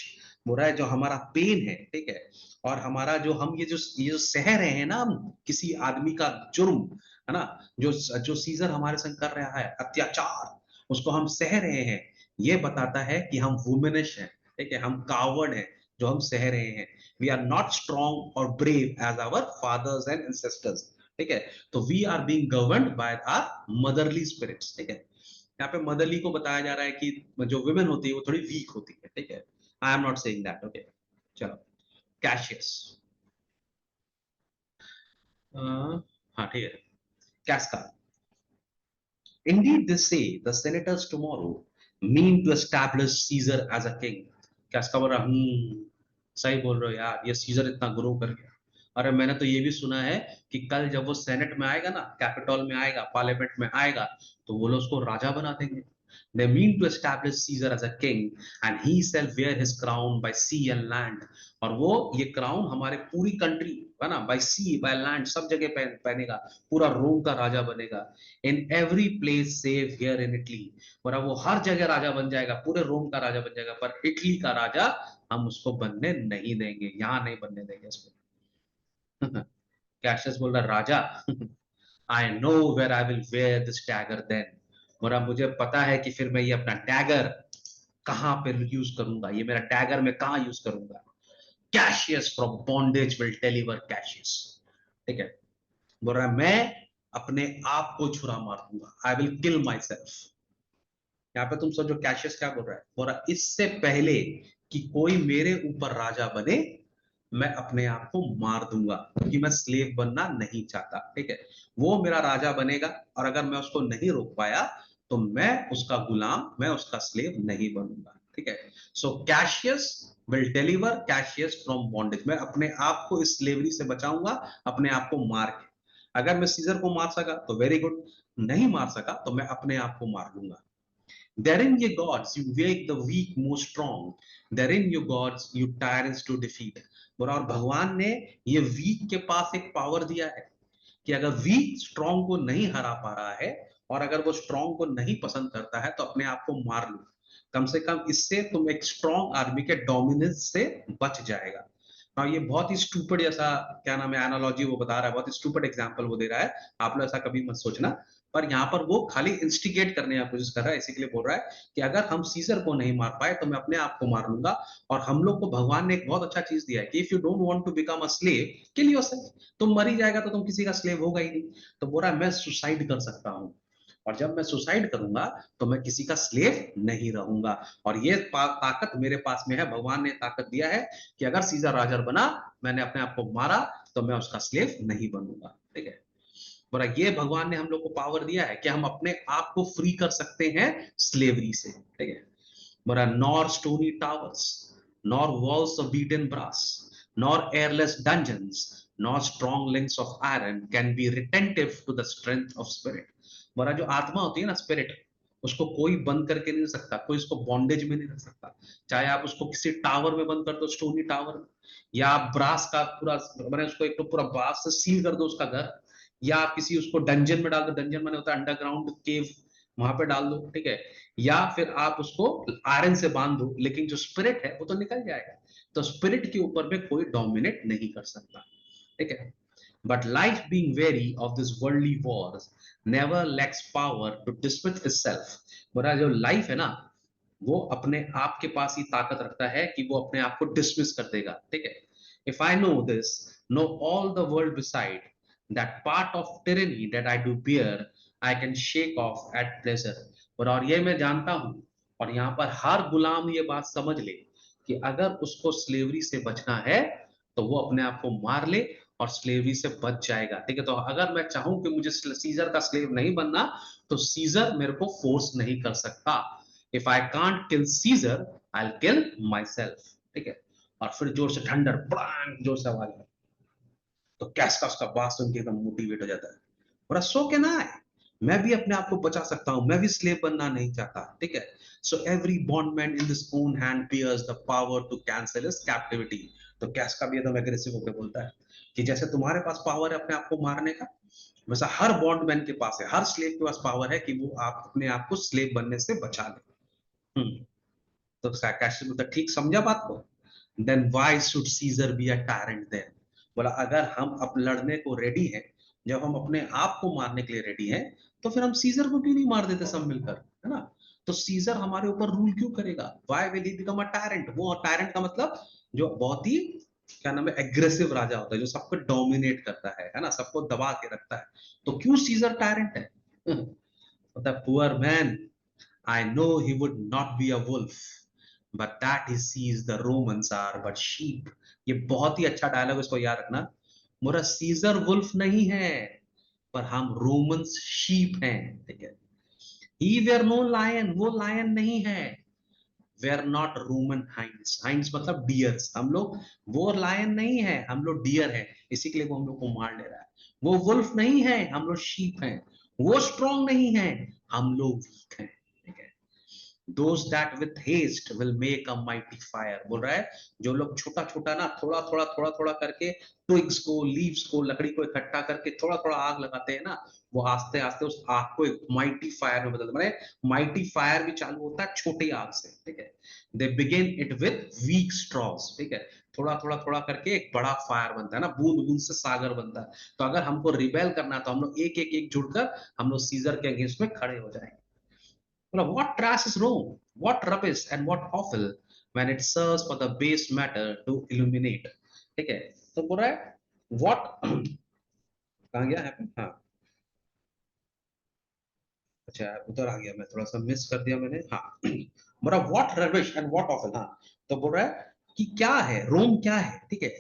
बुरा है जो हमारा पेन है, ठीक है, और हमारा जो हम ये जो सह रहे हैं ना, हम किसी आदमी का जुर्म, है ना, जो जो सीजर हमारे संग कर रहा है अत्याचार, उसको हम सह रहे हैं। ये बताता है कि हम वुमेनिश हैं, ठीक है, हम कावर्ड हैं जो हम सह रहे हैं। वी आर नॉट स्ट्रॉन्ग और brave as our fathers and ancestors, ठीक है? तो we are being governed by our motherly spirits, ठीक है? यहाँ पे मदरली को बताया जा रहा है कि जो वुमेन होती है वो थोड़ी वीक होती है, ठीक है? I am not saying that, okay? चलो, कैशियस, हाँ ठीक है, कैस्का। Indeed, they say the senators tomorrow mean to establish Caesar as a king। कैस्का बोल रहा, सही बोल रहे हो यार, ये सीजर इतना ग्रो कर गया। अरे मैंने तो ये भी सुना है कि कल जब वो सेनेट में आएगा ना, कैपिटल में आएगा, पार्लियामेंट में आएगा, तो वो लोग उसको राजा बना देंगे। They mean to establish Caesar as a king and he shall wear his crown by sea and land। और वो ये क्राउन हमारे पूरी कंट्री, है ना, बाय सी बाय लैंड, सब जगह पहनेगा, पूरा रोम का राजा बनेगा। In every place save here in Italy. और वो हर जगह राजा बन जाएगा, पूरे रोम का राजा बन जाएगा, पर इटली का राजा हम उसको बनने नहीं देंगे, यहाँ नहीं बनने देंगे इसको। कैशियस बोल रहा, राजा, I know where I will wear this dagger then. बोला मुझे पता है कि फिर मैं ये अपना डैगर कहां पे यूज करूंगा, ये मेरा डैगर मैं कहां यूज करूंगा। Cassius from bondage will deliver Cassius, ठीक है? बोल रहा है मैं अपने आप को छुरा मार दूंगा, I will kill my self. यहाँ पे तुम सोचो कैशियस क्या बोल रहा है? बोल रहा इससे पहले कि कोई मेरे ऊपर राजा बने, मैं अपने आप को मार दूंगा, क्योंकि मैं स्लेव बनना नहीं चाहता, ठीक है? वो मेरा राजा बनेगा और अगर मैं उसको नहीं रोक पाया तो मैं उसका गुलाम, मैं उसका स्लेव नहीं बनूंगा, ठीक है? So Cassius will deliver Cassius from bondage, मैं अपने आप को इस स्लेवरी से बचाऊंगा, अपने आप को मार के। अगर मैं सीजर को मार सका तो वेरी गुड, नहीं मार सका तो मैं अपने आप को मार लूंगा। Therein ye gods you make the weak more strong, therein you gods you tyrants to defeat। और भगवान ने ये वीक के पास एक पावर दिया है कि अगर वीक स्ट्रॉन्ग को नहीं हरा पा रहा है और अगर वो स्ट्रॉन्ग को नहीं पसंद करता है तो अपने आप को मार लो। कम से कम इससे तुम एक स्ट्रॉन्ग आर्मी के डोमिनेंस से बच जाएगा। हाँ, ये बहुत ही स्टूपिड जैसा क्या नाम है एनालॉजी वो बता रहा है, बहुत ही स्टूपिड एग्जांपल वो दे रहा है, आप लोग ऐसा कभी मत सोचना। पर यहाँ पर वो खाली इंस्टिगेट करने की कोशिश कर रहा है, इसी के लिए बोल रहा है कि अगर हम सीजर को नहीं मार पाए तो मैं अपने आप को मार लूंगा। और हम लोग को भगवान ने एक बहुत अच्छा चीज दिया है कि if you don't want to become a slave kill yourself, तुम मर ही जाएगा तो तुम किसी का स्लेव होगा ही नहीं। तो बोल रहा है मैं सुसाइड कर सकता हूँ, और जब मैं सुसाइड करूंगा तो मैं किसी का स्लेव नहीं रहूंगा। और ये ताकत मेरे पास में है, भगवान ने ताकत दिया है कि अगर सीजर राजर बना, मैंने अपने आप को मारा, तो मैं उसका स्लेव नहीं बनूंगा। ठीक है, बोला ये भगवान ने हम लोग को पावर दिया है कि हम अपने आप को फ्री कर सकते हैं स्लेवरी से। ठीक है, बोला nor stony towers, nor walls of beaten brass, nor airless dungeons, nor strong links of iron can be retentive to the strength of spirit. बोला जो आत्मा होती है ना, स्पिरिट, उसको कोई बंद करके नहीं रख सकता, कोई उसको बॉन्डेज में नहीं रख सकता। चाहे आप उसको किसी टावर में बंद कर दो, स्टोनी टावर में, या आप ब्रास का पूरा मैंने उसको एक तो पूरा ब्रास से सील कर दो उसका घर, या आप किसी उसको डंजन में डाल दो, डंजन माने होता है अंडरग्राउंड केव, वहां पे डाल दो। ठीक है, या फिर आप उसको आयरन से बांध दो, लेकिन जो स्पिरिट है वो तो निकल जाएगा। तो स्पिरिट के ऊपर में कोई डोमिनेट नहीं कर सकता। ठीक है, but life being weary of this worldly wars never lacks power to dismiss itself। बोला जो लाइफ है ना, वो अपने आप के पास ही ताकत रखता है कि वो अपने आप को डिसमिस कर देगा। ठीक है, if I know this, know all the world beside, that part of tyranny that I do bear I can shake off at pleasure। और ये मैं जानता हूं, और यहाँ पर हर गुलाम ये बात समझ ले कि अगर उसको स्लेवरी से बचना है तो वो अपने आप को मार ले और स्लेवरी से बच जाएगा। ठीक है, तो अगर मैं चाहूं कि मुझे सीजर का स्लेव नहीं बनना, तो सीजर मेरे को फोर्स नहीं कर सकता। If I can't kill Caesar I kill myself. ठीक है, और फिर जोर से थंडर ब्रांग जोर से आवाज, तो कैस का उसका बात सुन के एकदम मोटिवेट हो जाता है, बोला सो कैन आई, मैं भी अपने आप को बचा सकता हूं, मैं भी स्लेव बनना नहीं चाहता। ठीक है, so every bondman in this own hand bears the power to cancel his captivity. तो कैस का भी एकदम एग्रेसिव होकर बोलता है कि जैसे तुम्हारे पास पावर है अपने आप को मारने का, वैसा हर बॉन्डमैन के पास है, हर स्लेव के पास पावर है कि वो आप अपने आप को स्लेव बनने से बचा ले। तो कैश बोलता ठीक समझा बात को, then why should Caesar be a tyrant then. बोला अगर हम अब लड़ने को रेडी हैं, जब हम अपने आप को मारने के लिए रेडी हैं, तो फिर हम सीजर को क्यों नहीं मार देते सब मिलकर, है ना। तो सीजर हमारे ऊपर रूल क्यों करेगा, why will he become a tyrant. वो टायरेंट का मतलब जो बहुत ही क्या नाम है एग्रेसिव राजा होता है, जो सबको डोमिनेट करता है ना, सबको दबा के रखता है। तो क्यों सीजर टायरेंट है। Poor man, I know he would not be a wolf, but that he sees the Romans are but sheep। ये बहुत ही अच्छा डायलॉग, इसको याद रखना। मोरा सीजर वुल्फ नहीं है, पर हम रोमन्स शीप हैं। ठीक है, he were no lion, वो लायन नहीं है। वेर नॉट रोमन हाइंस, हाइंस मतलब डियर्स, हम लोग वो लायन नहीं है, हम लोग डियर है, इसी के लिए वो हम लोग को मार ले रहा है। वो वुल्फ नहीं है, हम लोग शीप हैं। वो स्ट्रॉन्ग नहीं है, हम लोग वीक हैं। ठीक है, those that with haste will make a mighty fire। बोल रहा है जो लोग छोटा छोटा ना थोड़ा थोड़ा करके twigs को, लीव्स को, लकड़ी को इकट्ठा करके थोड़ा थोड़ा आग लगाते हैं ना, वो आस्ते आस्ते उस आग को एक माइटी फायर में बदलते, माने माइटी फायर भी चालू होता है छोटी आग से। ठीक है, they begin it with weak straws. ठीक है, थोड़ा करके एक बड़ा फायर बनता है ना, बूंद बूंद से सागर बनता है। तो अगर हमको रिबेल करना है तो हम लोग एक जुड़कर हम लोग सीजर के अगेंस्ट में खड़े हो जाएंगे। What trash is Rome? What rubbish and what offal when it serves for the base matter to illuminate। ठीक है, तो बोल रहा है what कहाँ गया है, हाँ अच्छा उधर आ गया, मैं थोड़ा सा मिस कर दिया मैंने, हाँ बोल रहा what rubbish and what offal। हाँ, तो बोल रहा है कि क्या है रोम, क्या है। ठीक है,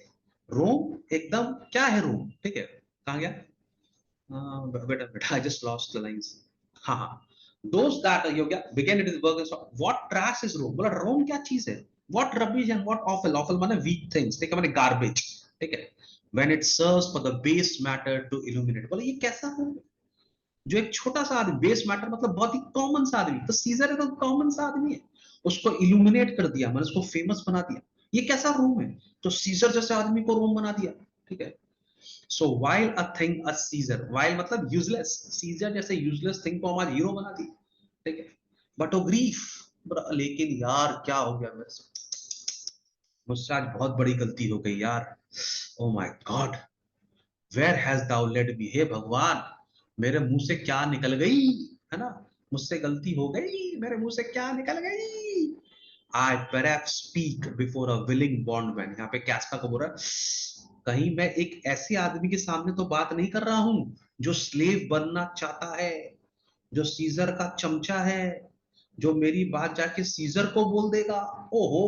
रोम एकदम क्या है रोम। ठीक है, कहाँ गया, बेटा बेटा I just lost the lines. हाँ हाँ, दोस्त दैट योग्य begin it is work, what trash is Rome. बोला रोम क्या चीज है, what rubbish and what offal, offal माने वीक थिंग्स, ठीक है, माने गार्बेज, ठीक है, when it serves for the base matter to illuminate. बोले ये कैसा है, जो एक छोटा सा आदमी, बेस मैटर मतलब बहुत ही कॉमन सा आदमी, तो सीजर है तो कॉमन सा आदमी है, उसको इल्यूमिनेट कर दिया, मैंने उसको फेमस बना दिया, ये कैसा रोम है, तो सीजर जैसे आदमी को रोम बना दिया, ठीक है। So while a thing a seizure, while मतलब यूजलेस, सीजर जैसे यूजलेस थिंग को हमारा हीरो बना दिया, ठीक है, बट ओ ग्रीफ, लेकिन यार क्या हो गया मेरे से, मुझसे आज बहुत बड़ी गलती हो गई यार, oh my God, where has thou led me, हे भगवान, मेरे मुंह से क्या निकल गई, है ना, मुझसे गलती हो गई, मेरे मुंह से क्या निकल गई, आई perhaps speak before a willing bondman, यहाँ पे कैस्का को बोल रहा है, कहीं मैं एक ऐसे आदमी के सामने तो बात नहीं कर रहा हूं जो स्लेव बनना चाहता है, जो सीजर का चमचा है, जो मेरी बात जाके सीजर को बोल देगा, ओहो,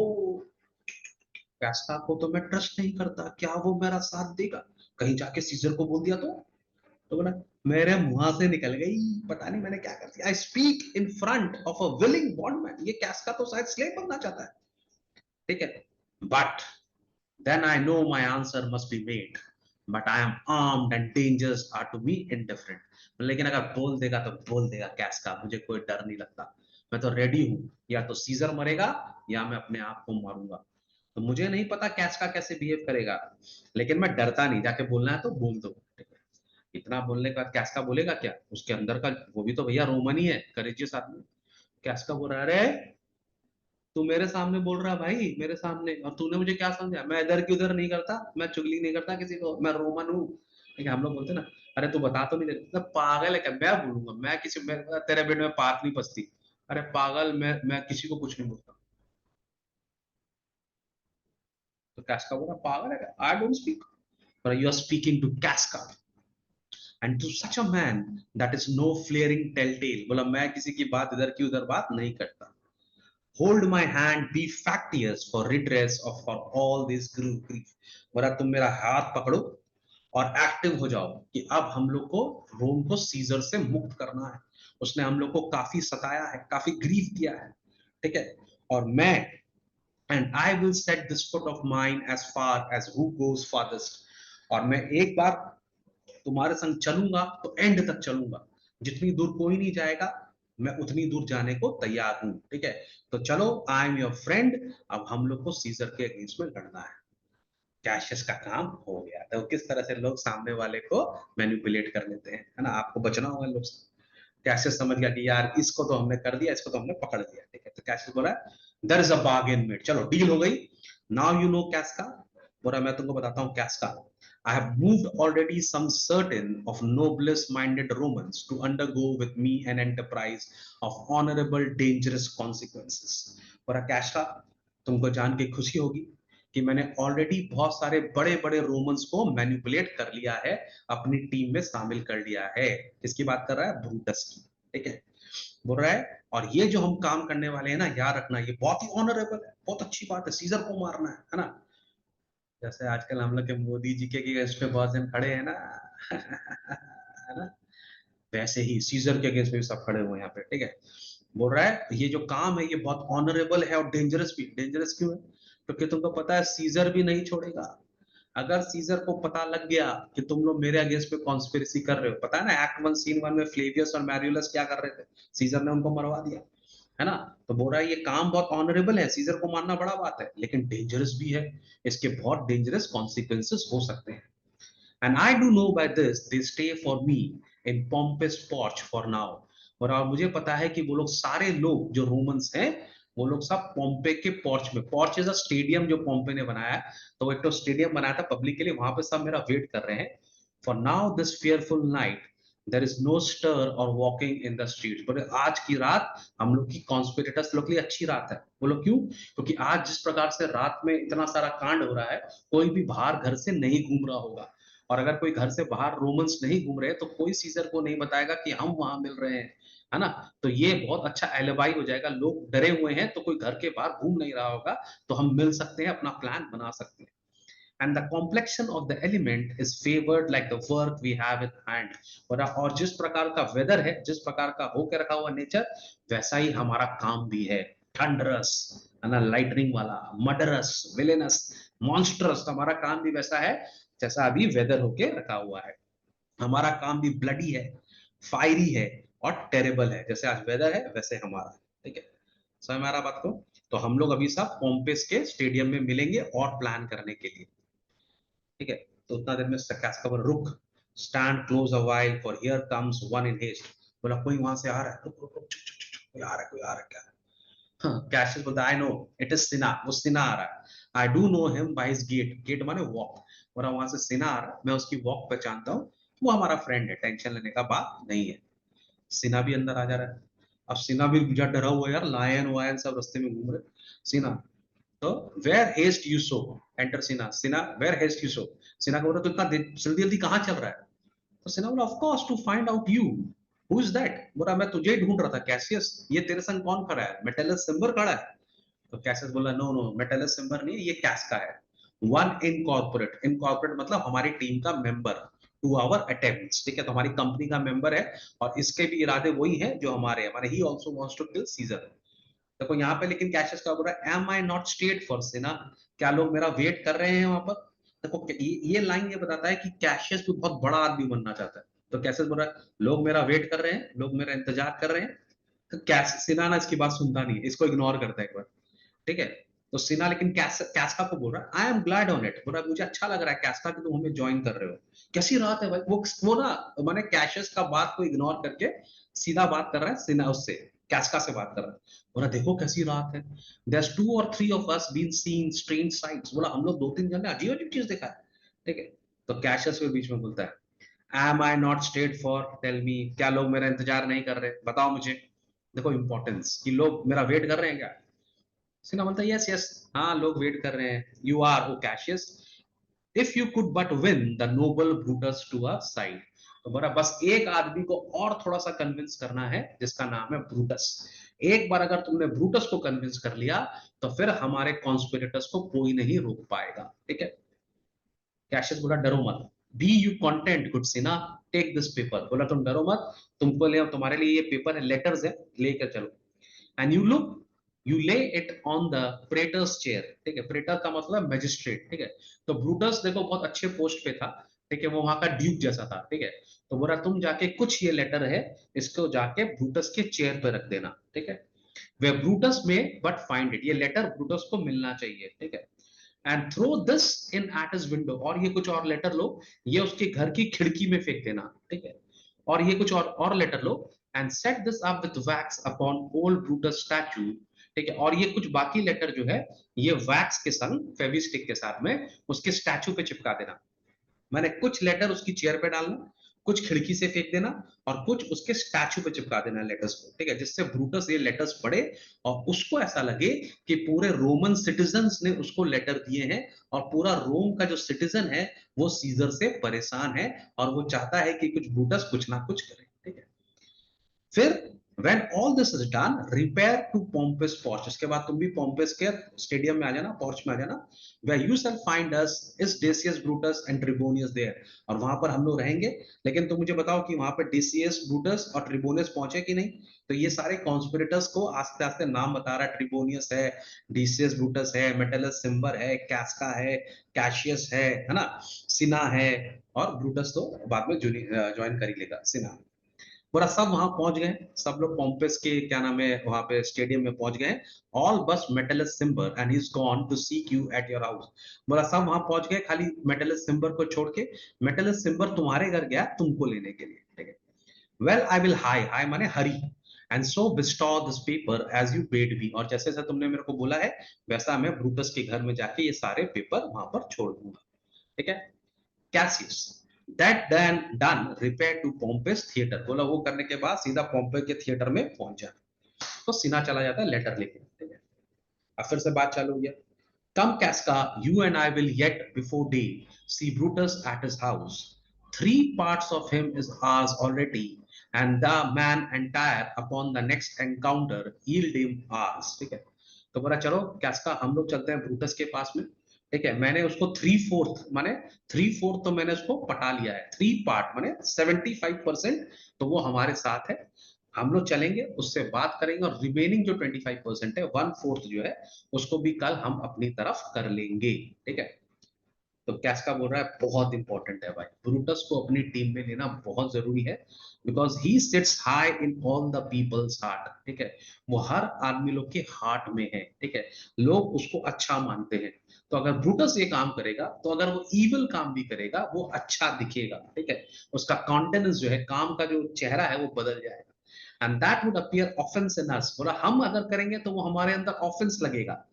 कैस्का को तो मैं ट्रस्ट नहीं करता, क्या वो मेरा साथ देगा, कहीं जाके सीजर को बोल दिया तो बोला मेरे मुंह से निकल गई, पता नहीं मैंने क्या कर दिया, I speak in front of a willing bondman, ये कैस्का तो शायद स्लेव बनना चाहता है, ठीक है, but then I know my answer must be made, but I am armed and dangers are to me indifferent, लेकिन अगर बोल देगा तो बोल देगा कैस्का, मुझे कोई डर नहीं लगता, मैं तो रेडी हूं, या तो सीजर मरेगा या मैं अपने आप को मारूंगा, तो मुझे नहीं पता कैस्का कैसे बिहेव करेगा, लेकिन मैं डरता नहीं, जाके बोलना है तो बोल दो, इतना बोलने के बाद कैस्का बोलेगा क्या, उसके अंदर का वो भी तो भैया रोमन ही है, करेजियस आदमी, कैस्का बोल रहा है अरे तू मेरे सामने बोल रहा है भाई, मेरे सामने, और तूने मुझे क्या समझा, मैं इधर की उधर नहीं करता, मैं चुगली नहीं करता किसी को, मैं रोमन हूँ, लेकिन हम लोग बोलते ना, अरे तू बता तो नहीं दे, पागल है क्या, मैं बोलूंगा, मैं किसी तेरे बेटे में पाप नहीं पसती, अरे पागल, मैं किसी को कुछ नहीं बोलता, तो कैस्का बोला पागल है क्या, I don't speak, but you are speaking to Casca and to such a man that is no flaring telltale, बोला मैं किसी की बात इधर की उधर बात नहीं करता, hold my hand be factious for redress of for all this grief, बोला तुम मेरा हाथ पकड़ो और एक्टिव हो जाओ कि अब हम लोग को रोम को सीजर से मुक्त करना है, उसने हम लोग को काफी सताया है, काफी ग्रीफ किया है, ठीक है, और मैं and I will set this foot of mine as far as who goes farthest, और मैं एक बार तुम्हारे संग चलूंगा तो एंड तक चलूंगा, जितनी दूर कोई नहीं जाएगा मैं उतनी दूर जाने को तैयार हूं, ठीक है, तो चलो आई एम योर फ्रेंड, अब हम लोग को सीजर के अगेंस्ट में लड़ना है, कैशियस का काम हो गया, तो किस तरह से लोग सामने वाले को मैनिपुलेट कर लेते हैं, है ना, आपको बचना होगा लोग, कैशियस समझ गया कि यार इसको तो हमने कर दिया, इसको तो हमने पकड़ लिया, ठीक है, तो कैशियस बोला there is a bargain made, चलो डील हो गई, नाउ यू नो कैश का, बोला मैं तुमको बताता हूँ कैश का, I have moved already some certain of noblest minded Romans to undergo with me an enterprise of honorable dangerous consequences, बोला कैश का तुमको जान के खुशी होगी कि मैंने ऑलरेडी बहुत सारे बड़े बड़े रोमन्स को मैनिपुलेट कर लिया है, अपनी टीम में शामिल कर लिया है, किसकी बात कर रहा है, ब्रूटस की, ठीक है, बोल रहा है और ये जो हम काम करने वाले हैं ना, याद रखना ये बहुत ही ऑनरेबल है, बहुत अच्छी बात है, सीजर को मारना है ना, जैसे आजकल हम लोग के मोदी जी के अगेंस्ट पे बहुत जन खड़े हैं ना है ना, वैसे ही सीजर के अगेंस्ट पे सब खड़े हुए हैं यहाँ पे, ठीक है, बोल रहा है ये जो काम है ये बहुत ऑनरेबल है और डेंजरस भी, डेंजरस क्यों है, क्योंकि तुमको पता है सीजर भी नहीं छोड़ेगा, अगर सीजर को पता लग गया कि तुम लोग मेरे अगेंस्ट पे कॉन्स्पिरेसी कर रहे हो, पता है ना एक्ट 1 सीन 1 में फ्लेवियस और मैरियुलस क्या कर रहे थे, सीजर ने उनको मरवा दिया, है ना, तो बोल रहा है ये काम बहुत ऑनरेबल है, सीजर को मानना बड़ा बात है, लेकिन डेंजरस भी है, इसके बहुत डेंजरस कॉन्सिक्वेंसेस हो सकते हैं, and I do know by this they stay for me in Pompey's porch for now, और मुझे पता है कि वो लोग सारे लोग जो रोमन्स हैं वो लोग सब पोम्पे के पोर्च में, पोर्च इज अ स्टेडियम जो पोम्पे ने बनाया है, तो वो एक तो स्टेडियम बनाया था पब्लिक के लिए, वहां पे सब मेरा वेट कर रहे हैं, for now this fearful night there is no stir or walking in the street, बोले आज की रात हम लोग की कॉन्स्पिरेटर्स लोग के लिए अच्छी रात है, बोलो क्यों, क्योंकि आज जिस प्रकार से रात में इतना सारा कांड हो रहा है कोई भी बाहर घर से नहीं घूम रहा होगा, और अगर कोई घर से बाहर रोमन्स नहीं घूम रहे तो कोई सीजर को नहीं बताएगा कि हम वहां मिल रहे हैं, है ना, तो ये बहुत अच्छा एलिबाई हो जाएगा, लोग डरे हुए हैं तो कोई घर के बाहर घूम नहीं रहा होगा, तो हम मिल सकते हैं, अपना प्लान बना सकते हैं, and the complexion of the element is favored like the work we have in hand, और जिस प्रकार का वेदर है, जिस प्रकार का होकर रखा हुआ नेचर, वैसा ही हमारा काम भी है, थंडरस, है ना, लाइटनिंग वाला, मर्डरस, विलेनस, मॉन्स्टरस। हमारा काम भी वैसा है जैसा अभी वेदर होके रखा हुआ है। हमारा काम भी ब्लडी है, फायरी है और टेरेबल है। जैसे आज वेदर है वैसे हमारा है, ठीक है। समझ में आ रहा बात को? तो हम लोग अभी सब पोम्पेस के स्टेडियम में मिलेंगे और प्लान करने के लिए, ठीक है। तो उतना देर में कवर रुक, stand close a while for here comes one in haste. बोला कोई वहां से आ रहा है, रुक रुक रुक, चुप चुप चुप, कोई आ रहा है, कोई आ रहा है क्या? हाँ, कैशियस बोलता है I know it is Cinna, वो सिना आ रहा है। I do know him by his gait, gait माने वॉक। बोला वहां से सिना आ रहा है, मैं उसकी वॉक पहचानता हूँ, वो हमारा फ्रेंड है, टेंशन लेने का बात नहीं है। सिना भी अंदर आ जा रहा है। अब सिना भी गुजर डरा हुआ यार, लायन वायन सब रास्ते में घूम रहे। सिना, तो where haste you so, enter Cinna, Cinna where haste you so. Cinna को बोला तो इतना जल्दी जल्दी कहाँ चल रहा है? तो सिना बोला of course to find out you, who is that. बोला मैं तुझे ही ढूंढ रहा था कैसियस, ये तेरे संग कौन खड़ा है? मेटेलस सिम्बर खड़ा है। तो कैसियस बोला नो नो, मेटेलस सिम्बर नहीं है, ये कैस्का है, वन इनकॉर्पोरेट। इनकॉर्पोरेट मतलब हमारी टीम का मेंबर, टू आवर अटेम्प्ट्स, ठीक है। तो हमारी कंपनी का मेंबर है और इसके भी इरादे वही हैं जो हमारे हैं, माने he also wants to kill Caesar. देखो यहाँ पे लेकिन कैशियस का बोल रहा है am I not stayed for Cinna, क्या लोग मेरा वेट कर रहे हैं वहां पर? देखो ये लाइन ये बताता है कि कैशियस भी बहुत बड़ा आदमी बनना चाहता है। तो कैशियस बोल रहा है लोग मेरा वेट कर रहे हैं, लोग मेरा इंतजार कर रहे हैं। तो सिना ना इसकी बात सुनता नहीं है, इसको इग्नोर करता है एक बार, ठीक है। तो सिना लेकिन कैस्का को बोल रहा है I am glad on it, बोल रहा है मुझे अच्छा लग रहा है कैस्का कि तुम हमें ज्वाइन कर रहे हो। कैसी रात है भाई, वो ना मैंने कैशियस का बात को इग्नोर करके सीधा बात कर रहा है सिना उससे, कैस्का से बात कर रहा है। बोला देखो कैसी रात है, there's 2 or 3 of us been seeing strange sights, बोला हम लोग 2-3 जन ने अजीब अजीब चीज देखा है, ठीक है। तो कैशियस के बीच में बोलता है am I not stayed for, tell me, क्या लोग मेरा इंतजार नहीं कर रहे, बताओ मुझे। देखो इंपॉर्टेंस कि लोग मेरा वेट कर रहे हैं क्या? सिन्हा बोलता है यस यस, हाँ लोग वेट कर रहे हैं। You are O Cassius, if you could but win the noble Brutus to a side. तो बोला बस एक आदमी को और थोड़ा सा कन्विंस करना है जिसका नाम है ब्रूटस। एक बार अगर तुमने ब्रूटस को कन्विंस कर लिया तो फिर हमारे कॉन्स्पिरेटर्स को कोई नहीं रोक पाएगा, ठीक है। कैशियस बोला डरो मत, be you content good Cinna, take this paper. बोला तुम डरो मत, तुमको ले तुम्हारे लिए ये पेपर है, लेटर्स है, लेकर चलो। एंड यू लुक, यू ले इट ऑन द प्रेटर्स चेयर, ठीक है। प्रेटर का मतलब मैजिस्ट्रेट, ठीक है। तो ब्रूटस देखो बहुत अच्छे पोस्ट पे था, ठीक है, वो वहां का ड्यूक जैसा था, ठीक है। तो बोला तुम जाके कुछ ये लेटर है, इसको जाके ब्रूटस के चेयर पे रख देना, ठीक है। Where Brutus may but find it, ये लेटर ब्रूटस को मिलना चाहिए, ठीक है। And throw this in at his window, और ये कुछ और लेटर लो, ये उसके घर की खिड़की में फेंक देना, ठीक है। और ये कुछ और लेटर लो and set this up with wax upon old Brutus statue, ठीक है। और ये कुछ बाकी लेटर जो है ये वैक्स के संग फेविस्टिक के साथ में उसके स्टैचू पे चिपका देना। मैंने कुछ लेटर उसकी चेयर पे डालना, कुछ खिड़की से फेंक देना और कुछ उसके स्टैचू पे चिपका देना लेटर्स को, ठीक है। जिससे ब्रूटस ये लेटर्स पढ़े और उसको ऐसा लगे कि पूरे रोमन सिटीजन्स ने उसको लेटर दिए हैं और पूरा रोम का जो सिटीजन है वो सीजर से परेशान है और वो चाहता है कि कुछ ब्रूटस कुछ ना कुछ करे, ठीक है। फिर when all this is done, repair to Pompous Porch, इसके बाद तुम भी पोम्पेस के स्टेडियम में आ जाना, पोर्च में आ जाना, where you shall find us is Decius Brutus and Trebonius there, और वहां पर हम लोग रहेंगे। लेकिन तुम मुझे बताओ कि वहां पर Decius Brutus और Trebonius पहुंचे कि नहीं? तो ये सारे कॉन्स्पिरेटर्स को आस्ते आस्ते नाम बता रहा है, ट्रिबोनियस है, Decius Brutus है, मेटलस सिम्बर है, कैस्का है, कैशियस है ना, सिना है, और ब्रूटस तो बाद में ज्वाइन कर ही लेगा, सिना। पूरा सब वहां पहुंच गए, सब लोग पॉम्पेस के क्या नाम है वहां पे स्टेडियम में पहुंच गए। All but Metellus Cimber and he is gone to seek you at your house. बोला सब वहां पहुंच गए खाली मेटलस सिम्बर को छोड़ के। मेटलस सिम्बर तुम्हारे घर गया तुमको लेने के लिए, ठीक है। Well I will hie, hie माने hurry, and so bestow this paper as you bade me, और जैसे जैसे तुमने मेरे को बोला है वैसा मैं ब्रूटस के घर में जाके ये सारे पेपर वहां पर छोड़ दूंगा, ठीक है। Cassius, that then done, repair to Pompey's theatre, बोला वो करने के बाद सीधा पोम्पे के थिएटर में पहुंच जाना। तो सीना चला जाता है लेटर लेके, ठीक है। अब फिर से बात चालू हो गया। Come Casca, you and I will yet before day see Brutus at his house, 3 parts of him is ours already and the man entire upon the next encounter yield him ours, ठीक है। तो बोला चलो कैस्का हम लोग चलते हैं Brutus के पास में, ठीक है। मैंने उसको 3/4 माने 3/4 तो मैंने उसको पटा लिया है, 3 पार्ट माने 75%, तो वो हमारे साथ है। हम लोग चलेंगे, उससे बात करेंगे, और रिमेनिंग जो 25% है, 1/4 जो है, उसको भी कल हम अपनी तरफ कर लेंगे। ठीक है। तो कैस्का बोल रहा है बहुत इंपॉर्टेंट है भाई, ब्रूटस को अपनी टीम में लेना बहुत जरूरी है, because he sits high in all the people's heart. ठीक है। वो हर आदमी लोग के हार्ट में है। ठीक है। लोग उसको अच्छा मानते हैं। तो अगर ब्रूटस ये काम करेगा, तो अगर वो इविल काम भी करेगा, वो अच्छा दिखेगा। ठीक है। उसका कॉन्टेनेंस जो है, काम का जो चेहरा है, वो बदल जाएगा, and that would appear offence in us. बोला हम अगर करेंगे तो वो हमारे अंदर ऑफेंस लगेगा,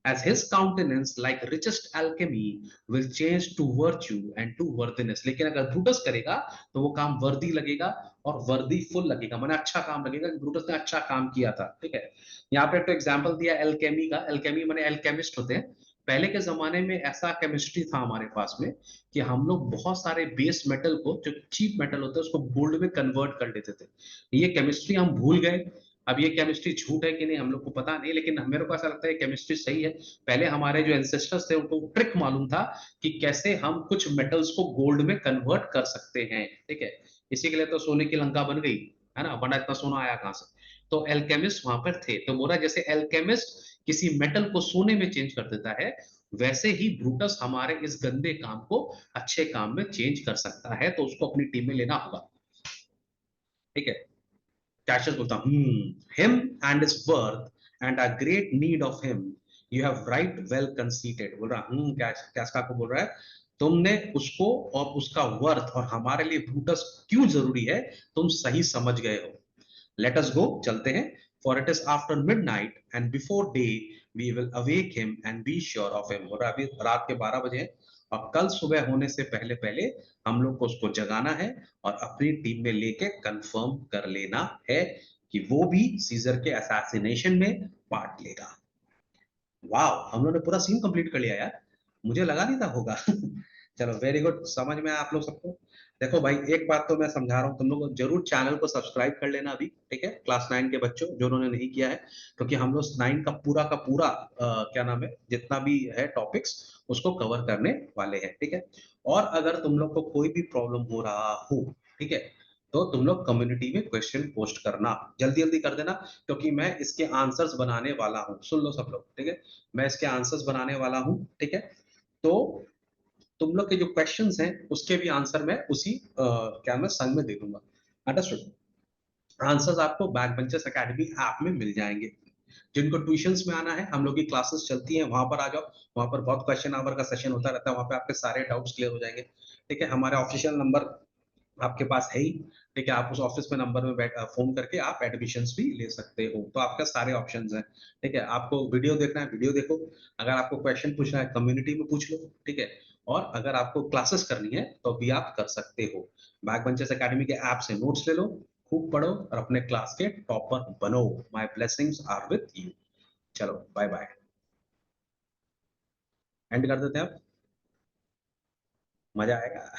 as his countenance like richest alchemy will change to virtue and to worthiness। लेकिन अगर ब्रूटस करेगा तो वो काम वर्दी लगेगा, और वर्दी फुल लगेगा, मैंने अच्छा काम लगेगा कि ब्रूटस ने अच्छा काम किया था। ठीक है। यहाँ पे तो एग्जांपल दिया एल्केमी का। एल्केमी माने एल्केमिस्ट होते हैं। पहले के जमाने में ऐसा केमिस्ट्री था हमारे पास में, कि हम लोग बहुत सारे बेस मेटल को, जो चीप मेटल होता है, उसको गोल्ड में कन्वर्ट कर लेते थे। ये केमिस्ट्री हम भूल गए। अब ये केमिस्ट्री झूठ है कि नहीं हम लोग को पता नहीं, लेकिन मेरे को ऐसा लगता है केमिस्ट्री सही है। पहले हमारे जो एंसेस्टर्स थे, उनको ट्रिक मालूम था कि कैसे हम कुछ मेटल्स को गोल्ड में कन्वर्ट कर सकते हैं। ठीक है। इसी के लिए तो सोने की लंका बन गई, है ना, वरना इतना सोना आया कहां से। तो एल्केमिस्ट वहां पर थे। तो बोला जैसे एल्केमिस्ट किसी मेटल को सोने में चेंज कर देता है, वैसे ही ब्रूटस हमारे इस गंदे काम को अच्छे काम में चेंज कर सकता है, तो उसको अपनी टीम में लेना होगा। ठीक है। कैशियस बोलता him and is worth and a great need of him, you have right well conceited. बोल रहा कैस्का को बोल रहा है, तुमने उसको और उसका वर्थ और हमारे लिए ब्रूटस क्यों जरूरी है, तुम सही समझ गए हो। लेट अस गो, चलते हैं। For it is after midnight and before day we will awake him and be sure of him. और अभी रात के 12 बजे हैं, और कल सुबह होने से पहले पहले हम लोग को उसको जगाना है, और अपनी टीम में लेके कंफर्म कर लेना है कि वो भी सीजर के असैसिनेशन में पार्ट लेगा। वाह, हम लोग ने पूरा सीन कंप्लीट कर लिया यार, मुझे लगा नहीं था होगा। चलो वेरी गुड, समझ में आया आप लोग सबको। देखो भाई, एक बात तो मैं समझा रहा हूँ, तुम लोग जरूर चैनल को सब्सक्राइब कर लेना अभी। ठीक है, क्लास 9 के बच्चों जो उन्होंने नहीं किया है, क्योंकि हम लोग 9 का पूरा क्या नाम है, जितना भी है टॉपिक्स, उसको कवर करने वाले हैं। ठीक है। और अगर तुम लोग को कोई भी प्रॉब्लम हो रहा हो, ठीक है, तो तुम लोग कम्युनिटी में क्वेश्चन पोस्ट करना, जल्दी जल्दी कर देना, क्योंकि मैं इसके आंसर्स बनाने वाला हूँ। सुन लो सब लोग, ठीक है, मैं इसके आंसर्स बनाने वाला हूँ। ठीक है। तो तुम लोग के जो क्वेश्चंस हैं, उसके भी आंसर मैं उसी क्या मैं संग में दे दूंगा। अंडरस्टूड। आंसर्स आपको बैक बेंचर्स एकेडमी ऐप में मिल जाएंगे। जिनको ट्यूशंस में आना है, हम लोग की क्लासेस चलती हैं, वहां पर आ जाओ। वहां पर बहुत क्वेश्चन आवर का सेशन होता रहता है, वहां पे आपके सारे डाउट्स क्लियर हो जाएंगे। ठीक है। हमारा ऑफिशियल नंबर आपके पास है ही। ठीक है। आप उस ऑफिस में नंबर में फोन करके आप एडमिशंस भी ले सकते हो, तो आपका सारे ऑप्शंस हैं। ठीक है। आपको वीडियो देखना है, वीडियो देखो। अगर आपको क्वेश्चन पूछना है, कम्युनिटी में पूछ लो। ठीक है। और अगर आपको क्लासेस करनी है, तो भी आप कर सकते हो। बैक बेंचर्स एकेडमी के ऐप से नोट्स ले लो, खूब पढ़ो, और अपने क्लास के टॉपर बनो। My blessings are with you. चलो बाय बाय, एंड कर देते हैं अब, मजा आएगा।